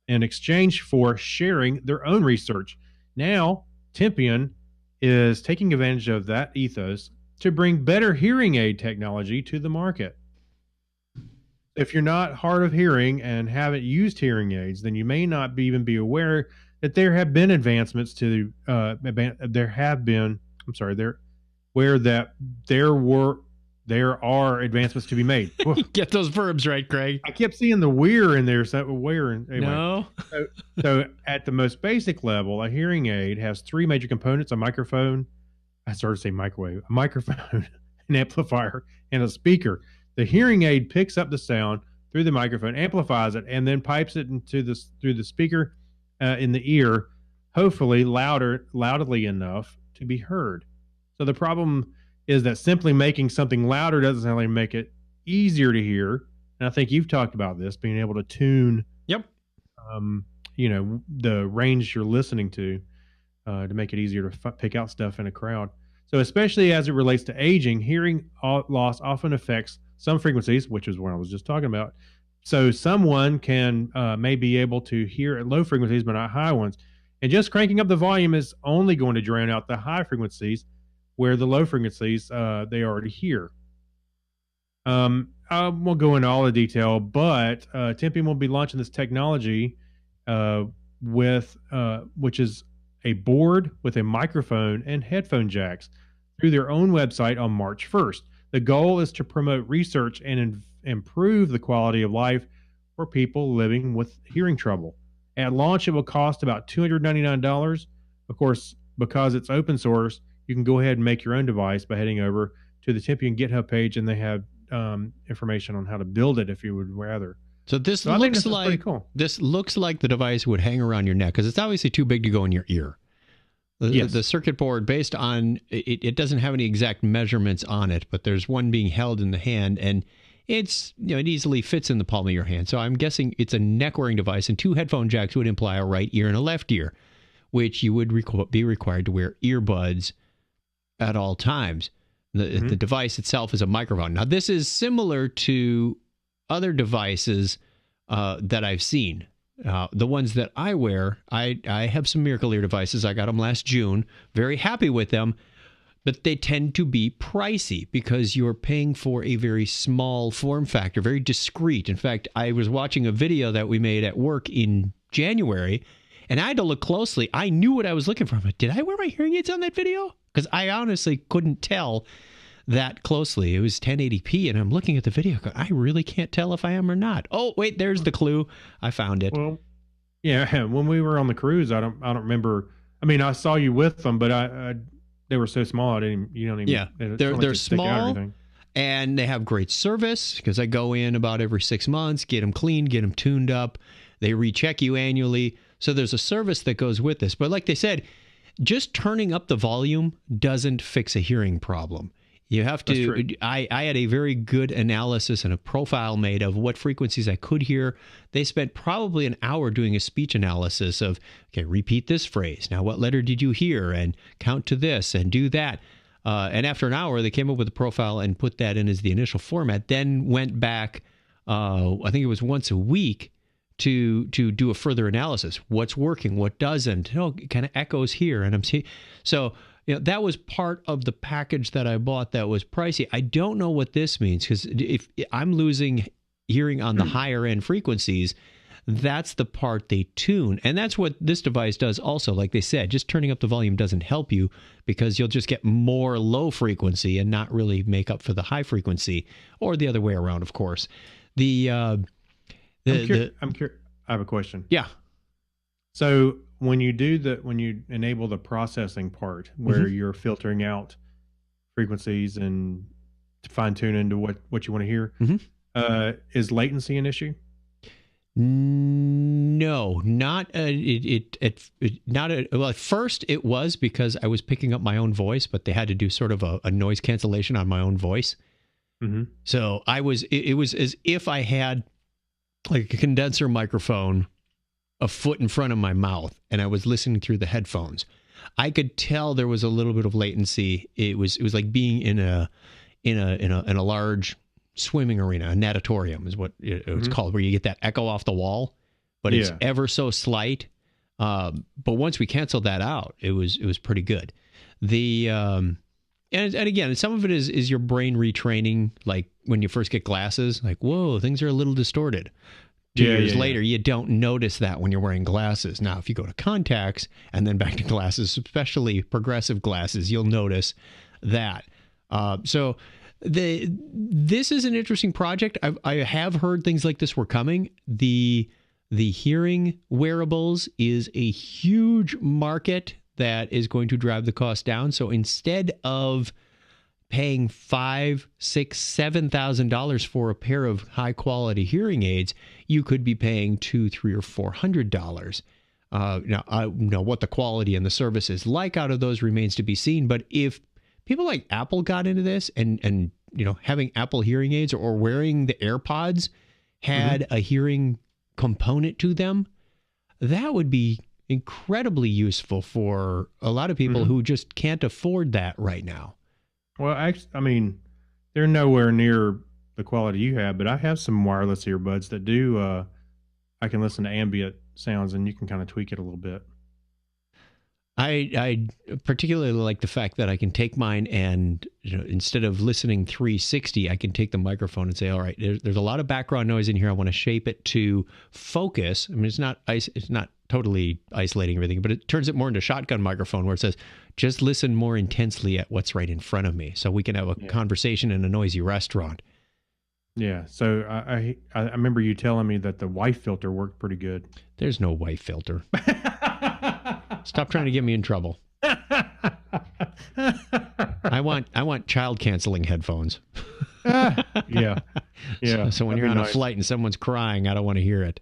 in exchange for sharing their own research. Now, Tempian is taking advantage of that ethos to bring better hearing aid technology to the market. If you're not hard of hearing and haven't used hearing aids, then you may not even be aware that there have been advancements to there are advancements to be made.
Get those verbs right, Craig.
I kept seeing the weir in there. So where anyway.
No.
So at the most basic level, a hearing aid has three major components: a microphone. I started to say microwave. A microphone, an amplifier, and a speaker. The hearing aid picks up the sound through the microphone, amplifies it, and then pipes it through the speaker in the ear, hopefully loudly enough to be heard. So the problem is that simply making something louder doesn't necessarily make it easier to hear. And I think you've talked about this, being able to tune, the range you're listening to make it easier to pick out stuff in a crowd. So especially as it relates to aging, hearing loss often affects some frequencies, which is what I was just talking about. So someone can may be able to hear at low frequencies, but not high ones. And just cranking up the volume is only going to drown out the high frequencies, where the low frequencies they already hear. I won't go into all the detail, but Tempian will be launching this technology which is a board with a microphone and headphone jacks through their own website on March 1st. The goal is to promote research and improve the quality of life for people living with hearing trouble. At launch, it will cost about $299. Of course, because it's open source, you can go ahead and make your own device by heading over to the Tempian GitHub page, and they have information on how to build it if you would rather.
So this looks like
cool.
This looks like the device would hang around your neck, because it's obviously too big to go in your ear. The circuit board, based on it doesn't have any exact measurements on it, but there's one being held in the hand, and it easily fits in the palm of your hand. So I'm guessing it's a neck-wearing device, and two headphone jacks would imply a right ear and a left ear, which you would be required to wear earbuds at all times. The device itself is a microphone. Now, this is similar to other devices that I've seen. The ones that I wear, I have some Miracle Ear devices. I got them last June. Very happy with them. But they tend to be pricey because you're paying for a very small form factor, very discreet. In fact, I was watching a video that we made at work in January, and I had to look closely. I knew what I was looking for. But did I wear my hearing aids on that video? Because I honestly couldn't tell that closely. It was 1080p, and I'm looking at the video. Going, I really can't tell if I am or not. Oh, wait, there's the clue. I found it.
Well, yeah. When we were on the cruise, I don't remember. I mean, I saw you with them, but they were so small. I didn't. You don't even.
Yeah, they're small, and they have great service because I go in about every 6 months, get them cleaned, get them tuned up. They recheck you annually. So there's a service that goes with this. But like they said, just turning up the volume doesn't fix a hearing problem. You have to. I had a very good analysis and a profile made of what frequencies I could hear. They spent probably an hour doing a speech analysis of, okay, repeat this phrase. Now, what letter did you hear? And count to this and do that. And after an hour, they came up with a profile and put that in as the initial format. Then went back, I think it was once a week, to do a further analysis. What's working? What doesn't? It kind of echoes here. And I'm seeing. So, that was part of the package that I bought that was pricey. I don't know what this means, because if I'm losing hearing on the higher end frequencies, that's the part they tune. And that's what this device does also. Like they said, just turning up the volume doesn't help you because you'll just get more low frequency and not really make up for the high frequency, or the other way around, of course. I'm curious.
I have a question.
Yeah.
So when you enable the processing part where you're filtering out frequencies and fine tuning to what you want to hear, is latency an issue?
No, not well, at first it was, because I was picking up my own voice, but they had to do sort of a noise cancellation on my own voice. So it was as if I had like a condenser microphone a foot in front of my mouth, and I was listening through the headphones. I could tell there was a little bit of latency. It was like being in a large swimming arena. A natatorium is what it's called, where you get that echo off the wall, but it's ever so slight. But once we canceled that out, it was pretty good. And again, some of it is your brain retraining. Like when you first get glasses, like, whoa, things are a little distorted. 2 years later, you don't notice that when you're wearing glasses. Now, if you go to contacts and then back to glasses, especially progressive glasses, you'll notice that. So this is an interesting project. I have heard things like this were coming. The hearing wearables is a huge market that is going to drive the cost down. So instead of paying $5,000, $6,000, $7,000 for a pair of high quality hearing aids, you could be paying $200, $300, or $400. Now, I know what the quality and the service is like out of those remains to be seen. But if people like Apple got into this and having Apple hearing aids or wearing the AirPods had a hearing component to them, that would be incredibly useful for a lot of people who just can't afford that right now.
Well, I mean, they're nowhere near the quality you have, but I have some wireless earbuds that do. I can listen to ambient sounds, and you can kind of tweak it a little bit.
I particularly like the fact that I can take mine and, instead of listening 360, I can take the microphone and say, all right, there's a lot of background noise in here. I want to shape it to focus. I mean, it's not totally isolating everything, but it turns it more into shotgun microphone, where it says, just listen more intensely at what's right in front of me, so we can have a conversation in a noisy restaurant.
Yeah. So I remember you telling me that the wife filter worked pretty good.
There's no wife filter. Stop trying to get me in trouble. I want child canceling headphones.
Yeah.
So when you're on a flight and someone's crying, I don't want to hear it.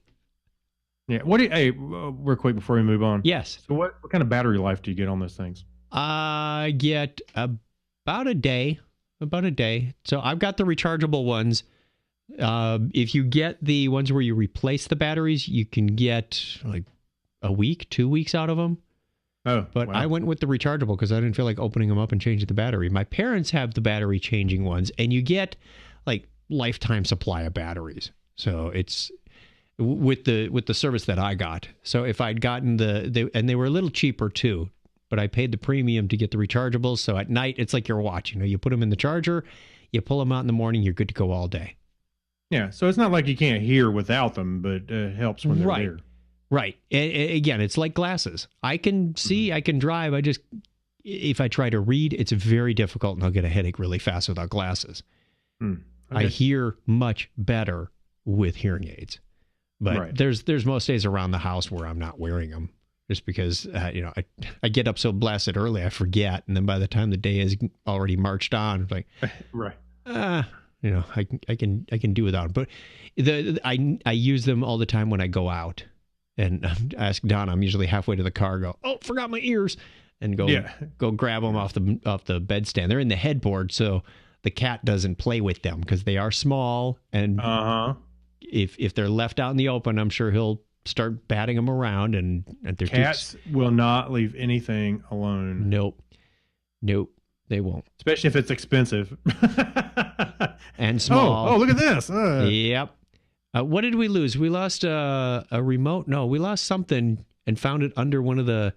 Yeah. Real quick before we move on.
Yes.
So what kind of battery life do you get on those things?
I get about a day. So I've got the rechargeable ones. If you get the ones where you replace the batteries, you can get like a week, 2 weeks out of them.
Oh,
but wow. I went with the rechargeable because I didn't feel like opening them up and changing the battery. My parents have the battery changing ones, and you get like lifetime supply of batteries. So it's with the service that I got. So if I'd gotten and they were a little cheaper too, but I paid the premium to get the rechargeables. So at night, it's like your watch. You put them in the charger, you pull them out in the morning, you're good to go all day.
Yeah. So it's not like you can't hear without them, but it helps when they're there.
Right. Again, it's like glasses. I can see, I can drive. if I try to read, it's very difficult, and I'll get a headache really fast without glasses.
Okay.
I hear much better with hearing aids, but there's most days around the house where I'm not wearing them, just because I get up so blasted early I forget, and then by the time the day is already marched on, it's like I can do without them. But I use them all the time when I go out, and I ask Donna. I'm usually halfway to the car. Go, oh, forgot my ears, and go grab them off the bedstand. They're in the headboard, so the cat doesn't play with them because they are small, and if they're left out in the open, I'm sure he'll start batting them around, and their
cats will not leave anything alone.
Nope, they won't.
Especially if it's expensive
and small.
Oh, look at this.
Yep. What did we lose? We lost a remote. No, we lost something and found it under one of the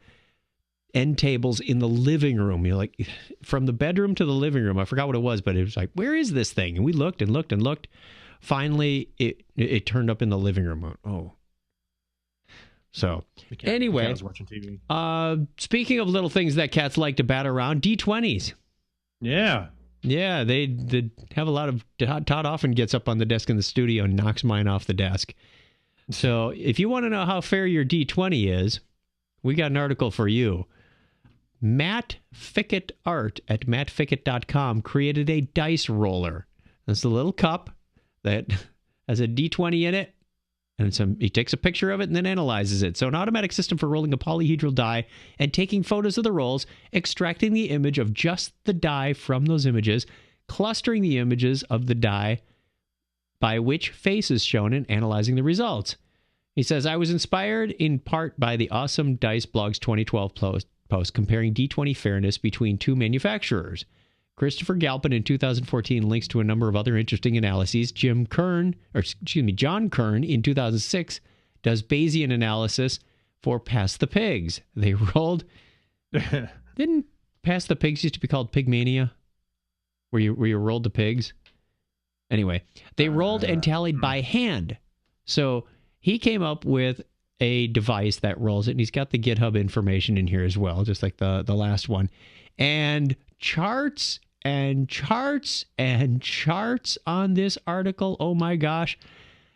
end tables in the living room. You're like, from the bedroom to the living room. I forgot what it was, but it was like, where is this thing? And we looked and looked and looked. Finally, it turned up in the living room. Oh. So, anyway,
I was watching TV.
Speaking of little things that cats like to bat around, D20s.
Yeah.
Yeah, they have a lot of... Todd often gets up on the desk in the studio and knocks mine off the desk. So, if you want to know how fair your D20 is, we got an article for you. Matt Fickett Art at mattfickett.com created a dice roller. It's a little cup that has a D20 in it, and he takes a picture of it and then analyzes it. So an automatic system for rolling a polyhedral die and taking photos of the rolls, extracting the image of just the die from those images, clustering the images of the die by which face is shown, and analyzing the results. He says, I was inspired in part by the Awesome Dice Blog's 2012 post comparing D20 fairness between two manufacturers. Christopher Galpin in 2014 links to a number of other interesting analyses. John Kern in 2006 does Bayesian analysis for Pass the Pigs. They rolled... Didn't Pass the Pigs used to be called Pigmania? Where you rolled the pigs? Anyway, they rolled and tallied by hand. So he came up with a device that rolls it, and he's got the GitHub information in here as well, just like the last one. And charts and charts and charts on this article. Oh my gosh.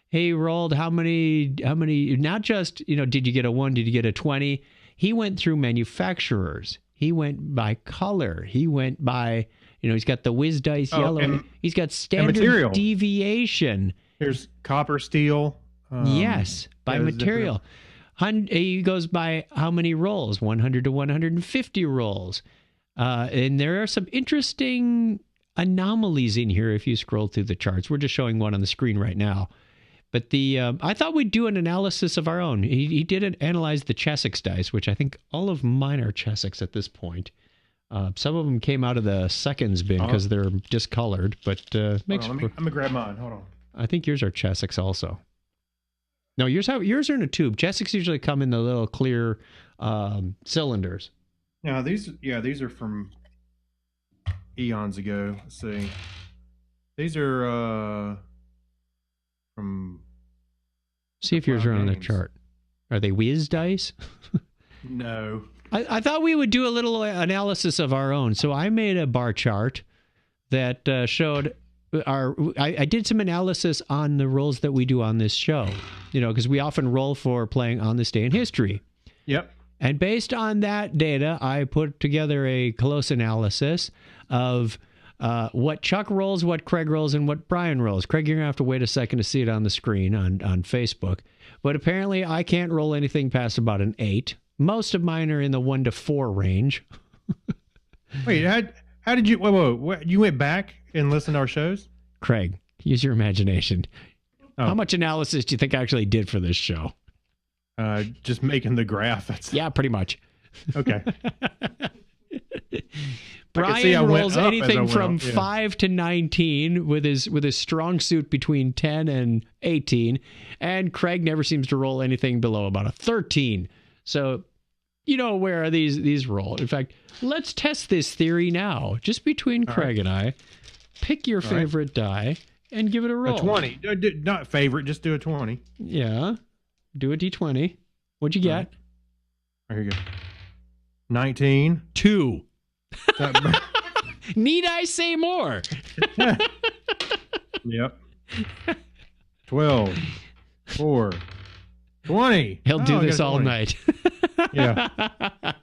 He rolled how many, not just, did you get a 1, did you get a 20? He went through manufacturers. He went by color. He went by, he's got the Whiz Dice yellow. He's got standard deviation.
There's copper, steel.
Yes, by material. He goes by how many rolls, 100 to 150 rolls. And there are some interesting anomalies in here if you scroll through the charts. We're just showing one on the screen right now. But I thought we'd do an analysis of our own. He did analyze the Chessex dice, which I think all of mine are Chessex at this point. Some of them came out of the seconds bin because they're discolored. But I'm going
to grab mine. Hold on.
I think yours are Chessex also. No, yours are in a tube. Chessex usually come in the little clear cylinders.
Yeah, these are from eons ago. Let's see. These are from...
See if yours are on the chart. Are they Whiz Dice?
No.
I thought we would do a little analysis of our own. So I made a bar chart that showed I did some analysis on the rolls that we do on this show. Because we often roll for playing On This Day in History. Yep. And based on that data, I put together a close analysis of what Chuck rolls, what Craig rolls, and what Brian rolls. Craig, you're going to have to wait a second to see it on the screen on Facebook. But apparently I can't roll anything past about an 8. Most of mine are in the 1 to 4 range.
Wait, how did you... Whoa, you went back and listened to our shows?
Craig, use your imagination. Oh. How much analysis do you think I actually did for this show?
Just making the graph.
Yeah, pretty much.
Okay.
Brian rolls anything from 5 to 19 with his strong suit between 10 and 18, and Craig never seems to roll anything below about a 13. So, where these roll. In fact, let's test this theory now, just between Craig and I. Pick your favorite die and give it a roll.
A 20. Not favorite, just do a 20.
Yeah. Do a D20. What'd you get?
There you go. 19.
2. Need I say more?
Yep. 12, 4, 20.
He'll do
I
this
got
all
20.
night.
Yeah.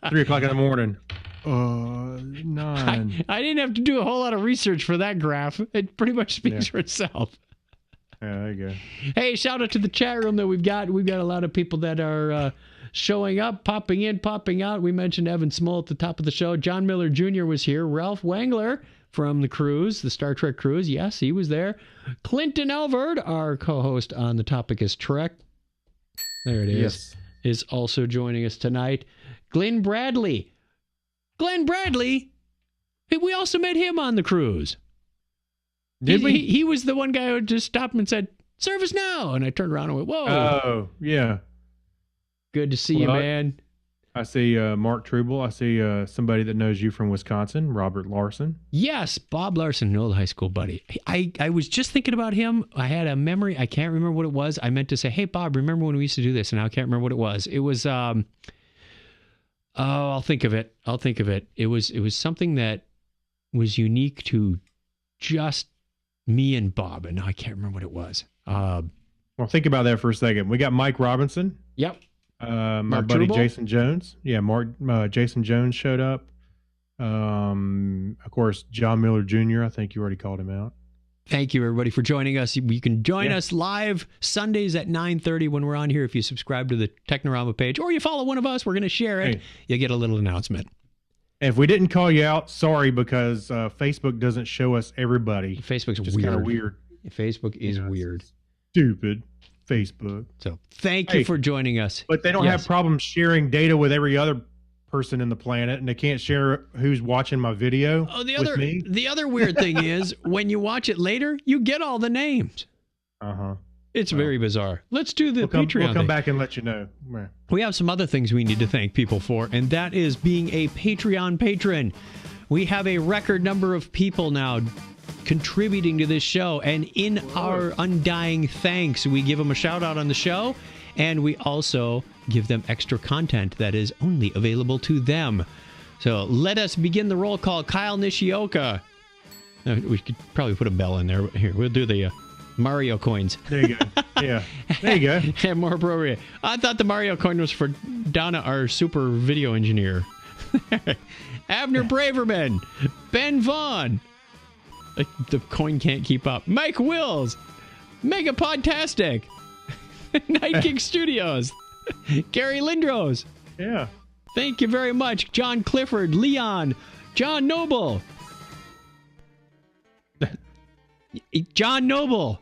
3 o'clock in the morning. 9.
I didn't have to do a whole lot of research for that graph. It pretty much speaks for itself.
Yeah, there you go.
Hey, shout out to the chat room that we've got. We've got a lot of people that are showing up, popping in, popping out. We mentioned Evan Small at the top of the show. John Miller Jr. was here. Ralph Wangler from the cruise, the Star Trek cruise. Yes, he was there. Clinton Elvard, our co-host on The Topic is Trek. There it is.
Yes.
Is also joining us tonight. Glenn Bradley. Glenn Bradley? We also met him on the cruise.
Did we?
He was the one guy who just stopped and said, "Service now." And I turned around and went, "Whoa."
Oh, yeah.
Good to see you, man.
I see Mark Truble. I see somebody that knows you from Wisconsin, Robert Larson.
Yes, Bob Larson, an old high school buddy. I was just thinking about him. I had a memory. I can't remember what it was. I meant to say, "Hey, Bob, remember when we used to do this?" And I can't remember what it was. It was, I'll think of it. It was something that was unique to just me and Bob. And now I can't remember what it was.
Well, think about that for a second. We got Mike Robinson.
Yep.
My
Mark
buddy
Truble?
Jason Jones. Yeah, Jason Jones showed up. Of course, John Miller Jr. I think you already called him out.
Thank you, everybody, for joining us. You can join us live Sundays at 9:30 when we're on here. If you subscribe to the Technorama page or you follow one of us, we're going to share it.
Hey.
You'll get a little announcement.
If we didn't call you out, sorry, because Facebook doesn't show us everybody.
Facebook's
It's
weird.
kind of weird.
Facebook is weird.
Stupid Facebook.
So thank you for joining us.
But they don't have problems sharing data with every other person in the planet, and they can't share who's watching my video with me.
The other weird thing is when you watch it later, you get all the names.
Uh-huh.
It's very bizarre. Let's do the Patreon
We'll come
thing.
back and let you know.
We have some other things we need to thank people for, and that is being a Patreon patron. We have a record number of people now contributing to this show, and in our undying thanks, we give them a shout out on the show, and we also give them extra content that is only available to them. So let us begin the roll call. Kyle Nishioka. We could probably put a bell in there. Here, we'll do the Mario coins.
There you go. Yeah. There you go.
Yeah, more appropriate. I thought the Mario coin was for Donna, our super video engineer. Abner Braverman. Ben Vaughn. The coin can't keep up. Mike Wills. Mega Podtastic. Night King Studios. Gary Lindros.
Yeah.
Thank you very much. John Clifford. Leon. John Noble. John Noble.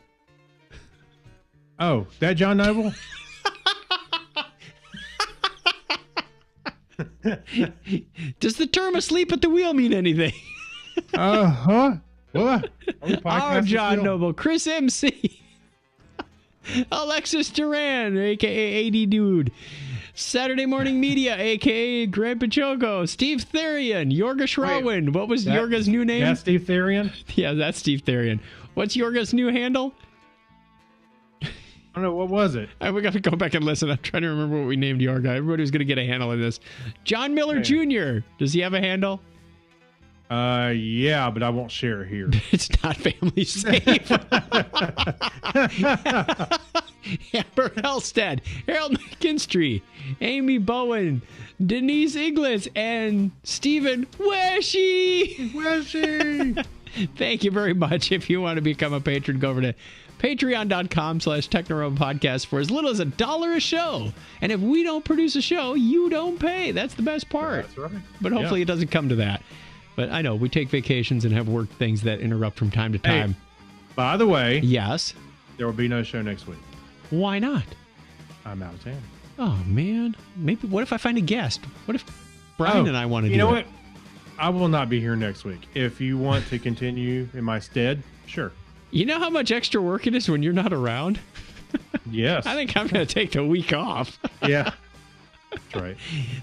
Oh, that John Noble?
Does the term asleep at the wheel mean anything?
Uh-huh. What?
Our John Noble. Chris MC. Alexis Duran, a.k.a. AD Dude. Saturday Morning Media, a.k.a. Grandpa Choco. Steve Therian. Yorga Schrawin. What was Yorga's new name?
That's Steve Therian?
Yeah, that's Steve Therian. What's Yorga's new handle?
I don't know. What was it?
We got to go back and listen. I'm trying to remember what we named Yorga. Everybody was going to get a handle of this. John Miller Jr. Does he have a handle?
Yeah, but I won't share it here.
It's not family safe. Amber Hellstead, Harold McKinstry, Amy Bowen, Denise Inglis, and Stephen Weshy.
Weshy.
Thank you very much. If you want to become a patron, go over to patreon.com/Technorama Podcast for as little as $1 a show. And if we don't produce a show, you don't pay. That's the best part.
That's right.
But hopefully it doesn't come to that. But I know we take vacations and have work things that interrupt from time to time.
Hey, by the way,
yes,
there will be no show next week.
Why not?
I'm out of town.
Oh man, maybe. What if I find a guest? What if Brian and I want to do it?
You know what? I will not be here next week. If you want to continue in my stead, sure.
You know how much extra work it is when you're not around?
Yes.
I think I'm going to take the week off.
Yeah. That's right.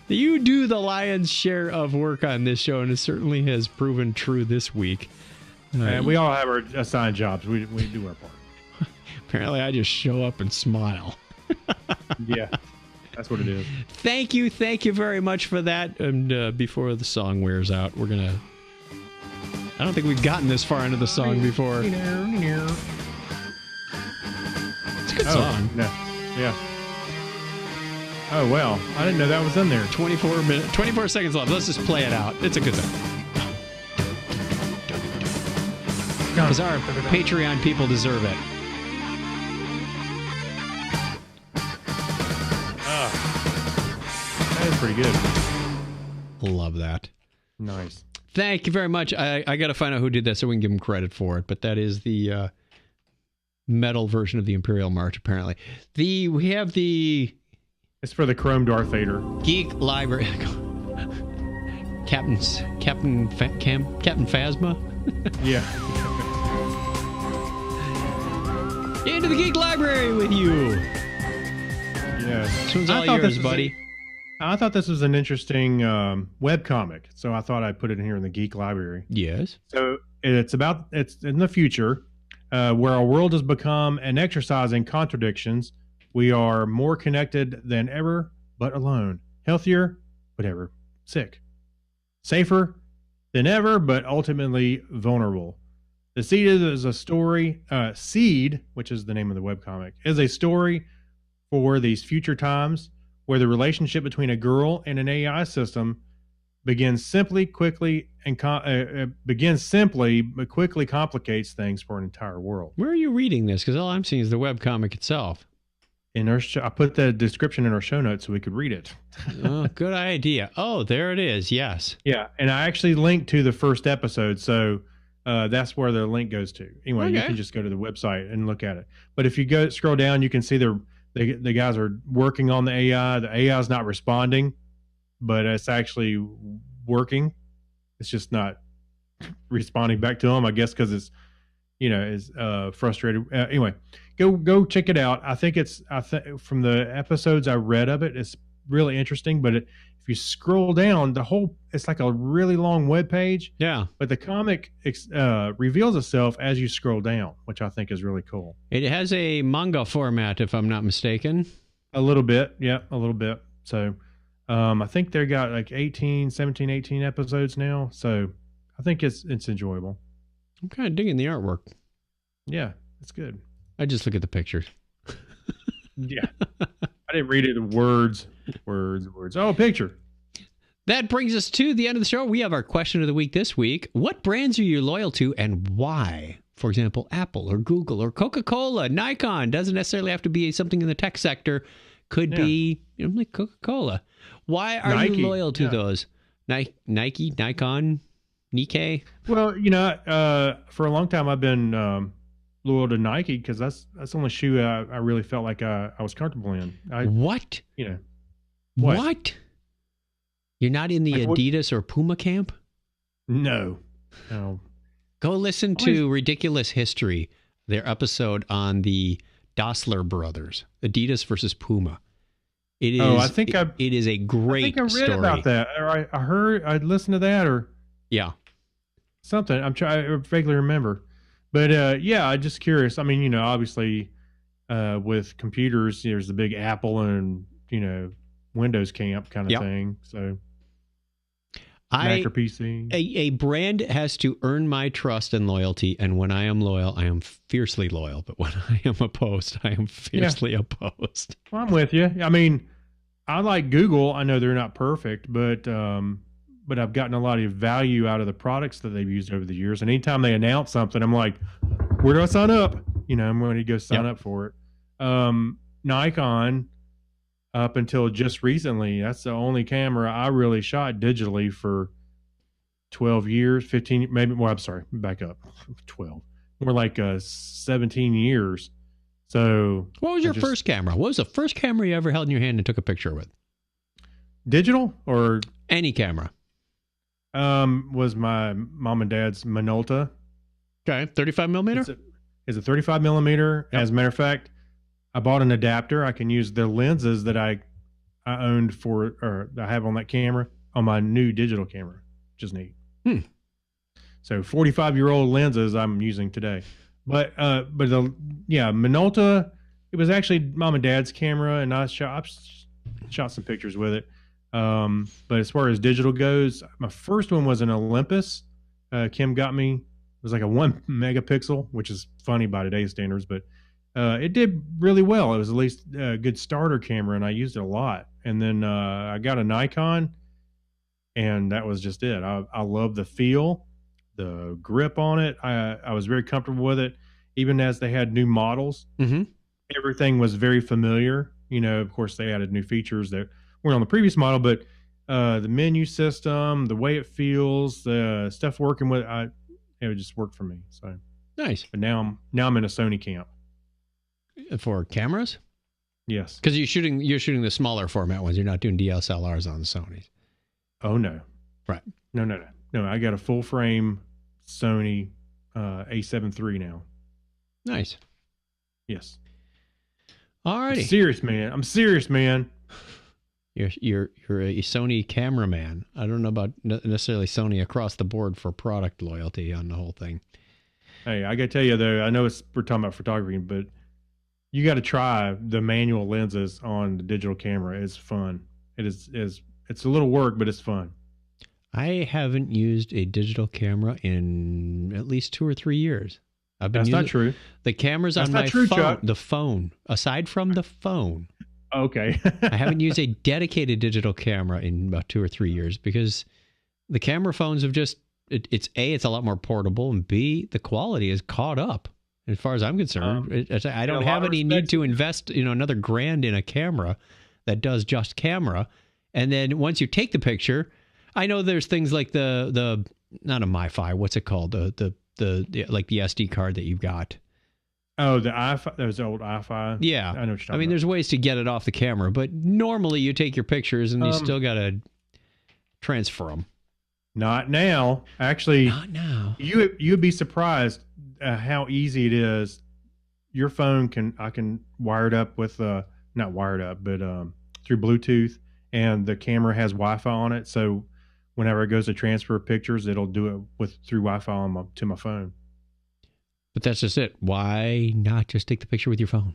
You do the lion's share of work on this show, and it certainly has proven true this week.
And we all have our assigned jobs. We do our part.
Apparently, I just show up and smile.
Yeah. That's what it is.
Thank you very much for that. And before the song wears out, I don't think we've gotten this far into the song before. It's a good song.
No. Yeah. Oh, well. I didn't know that was in there.
24 seconds left. Let's just play it out. It's a good song. Because our Patreon people deserve it.
That is pretty good.
Love that.
Nice.
Thank you very much. I got to find out who did that so we can give him credit for it. But that is the metal version of the Imperial March, apparently. We have the...
It's for the Chrome Darth Vader.
Geek Library. Captain Phasma?
Yeah.
Into the Geek Library with you.
Yeah.
This one's all yours, buddy.
I thought this was an interesting webcomic, so I thought I'd put it in here in the Geek Library.
Yes.
So it's in the future where our world has become an exercise in contradictions. We are more connected than ever, but alone. Healthier, but ever sick. Safer than ever, but ultimately vulnerable. The Seed is a story. Seed, which is the name of the webcomic, is a story for these future times where the relationship between a girl and an AI system begins simply, but quickly complicates things for an entire world.
Where are you reading this? Because all I'm seeing is the webcomic itself.
I put the description in our show notes so we could read it.
Oh, good idea. Oh, there it is. Yes.
Yeah, and I actually linked to the first episode, so that's where the link goes to. Anyway, You can just go to the website and look at it. But if you scroll down, you can see the guys are working on the AI. The AI is not responding, but it's actually working. It's just not responding back to them, I guess, because it's frustrated. Anyway, go check it out. I think from the episodes I read of it, it's really interesting. But if you scroll down, it's like a really long web page.
Yeah.
But the comic reveals itself as you scroll down, which I think is really cool.
It has a manga format, if I'm not mistaken.
A little bit. Yeah, a little bit. So I think they got like 18 episodes now. So I think it's enjoyable.
I'm kind of digging the artwork.
Yeah, it's good.
I just look at the pictures.
Yeah. I didn't read it. Words. Oh, picture.
That brings us to the end of the show. We have our question of the week this week. What brands are you loyal to and why? For example, Apple or Google or Coca-Cola, Nikon. Doesn't necessarily have to be something in the tech sector. Could be like Coca-Cola. Why are you loyal to those? Nike, Nikon, Nikkei?
Well, for a long time I've been loyal to Nike because that's the only shoe I really felt like I was comfortable in.
What? What? You're not in the Adidas or Puma camp?
No.
Go listen to Ridiculous History, their episode on the Dassler brothers, Adidas versus Puma. It is. It is a great story. I think I read about that,
or I heard. I listened to that, or something. I vaguely remember, but I'm just curious. I mean, obviously, with computers, there's the big Apple and Windows camp kind of thing. So, Mac or PC.
A brand has to earn my trust and loyalty, and when I am loyal, I am fiercely loyal. But when I am opposed, I am fiercely opposed.
Well, I'm with you. I mean, I like Google. I know they're not perfect, but I've gotten a lot of value out of the products that they've used over the years. And anytime they announce something, I'm like, where do I sign up? I'm going to go sign up for it. Nikon, up until just recently, that's the only camera I really shot digitally for 12 years, 15, maybe. Well, I'm sorry, back up, 12, more like 17 years. So,
what was your first camera? What was the first camera you ever held in your hand and took a picture with?
Digital or
any camera?
Was my mom and dad's Minolta.
Okay, 35 millimeter.
It's a 35 millimeter. Yep. As a matter of fact, I bought an adapter. I can use the lenses that I owned or I have on that camera on my new digital camera, which is neat. So 45-year-old lenses I'm using today. But Minolta, it was actually mom and dad's camera, and I shot some pictures with it. But as far as digital goes, my first one was an Olympus. Kim got me. It was like a 1 megapixel, which is funny by today's standards, but it did really well. It was at least a good starter camera, and I used it a lot. And then I got a Nikon, and that was just it. I love the feel, the grip on it. I was very comfortable with it, even as they had new models.
Mm-hmm.
Everything was very familiar. You know, of course, they added new features that weren't on the previous model, but the menu system, the way it feels, the stuff working with it just worked for me. So
nice.
But now I'm in a Sony camp.
For cameras?
Yes.
Because you're shooting the smaller format ones. You're not doing DSLRs on the Sonys.
Oh no.
Right.
No. I got a full frame Sony A7 III now.
Nice.
Yes.
Alrighty.
I'm serious, man.
You're a Sony cameraman. I don't know about necessarily Sony across the board for product loyalty on the whole thing.
Hey, I gotta tell you though, I know we're talking about photography, but you got to try the manual lenses on the digital camera. It's fun. It's a little work, but it's fun. I
haven't used a digital camera in at least 2 or 3 years.
That's not true.
The camera's on my phone. Chuck. The phone. Aside from the phone.
Okay.
I haven't used a dedicated digital camera in about 2 or 3 years because the camera phones have just, it's A, it's a lot more portable, and B, the quality is caught up. As far as I'm concerned, I don't have any need to invest, another $1,000 in a camera that does just camera. And then once you take the picture, I know there's things like the not a MiFi, what's it called? The like the SD card that you've got.
Oh, the iFi, those old iFi.
Yeah,
I know what you're talking about.
There's ways to get it off the camera, but normally you take your pictures and you still got to transfer them. Not now. Actually, not now.
You'd be surprised how easy it is. Your phone I can wire it up with not wired up, but through Bluetooth, and the camera has Wi-Fi on it. So whenever it goes to transfer pictures, it'll do it through Wi-Fi to my phone.
But that's just it. Why not just take the picture with your phone?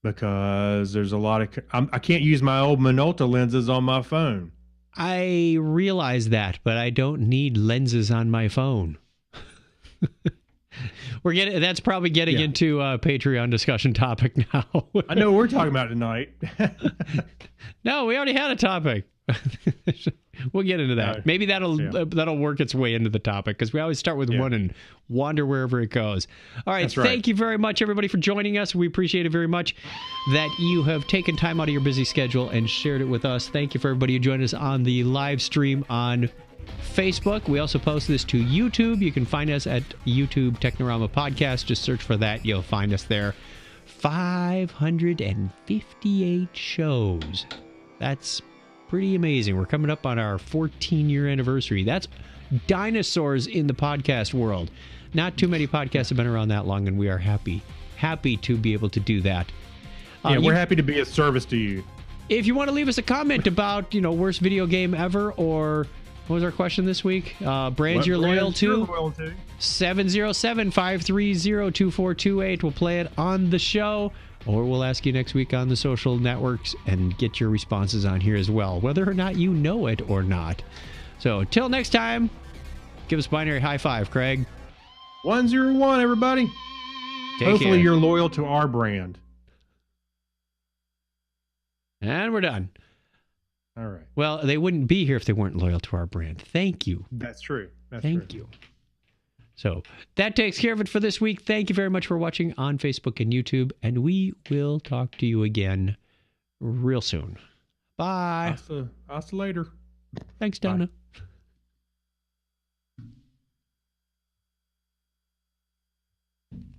Because there's a lot of I can't use my old Minolta lenses on my phone.
I realize that, but I don't need lenses on my phone. That's probably getting into a Patreon discussion topic now.
I know what we're talking about tonight.
No, we already had a topic. We'll get into that. Maybe that'll work its way into the topic, because we always start with one and wander wherever it goes. All right. Thank you very much, everybody, for joining us. We appreciate it very much that you have taken time out of your busy schedule and shared it with us. Thank you for everybody who joined us on the live stream on Facebook. We also post this to YouTube. You can find us at YouTube Technorama Podcast. Just search for that. You'll find us there. 558 shows. That's pretty amazing. We're coming up on our 14-year anniversary. That's dinosaurs in the podcast world. Not too many podcasts have been around that long, and we are happy to be able to do that.
We're happy to be of service to you.
If you want to leave us a comment about, worst video game ever, or what was our question this week? Brands you're loyal to? 707-530-2428. We'll play it on the show, or we'll ask you next week on the social networks and get your responses on here as well, whether or not you know it or not. So until next time, give us binary high five, Craig.
101, everybody. Hopefully you're loyal to our brand.
And we're done.
All right.
Well, they wouldn't be here if they weren't loyal to our brand. Thank you.
That's true.
Thank you. So that takes care of it for this week. Thank you very much for watching on Facebook and YouTube, and we will talk to you again real soon. Bye.
Hasta later.
Thanks, Donna.
Bye.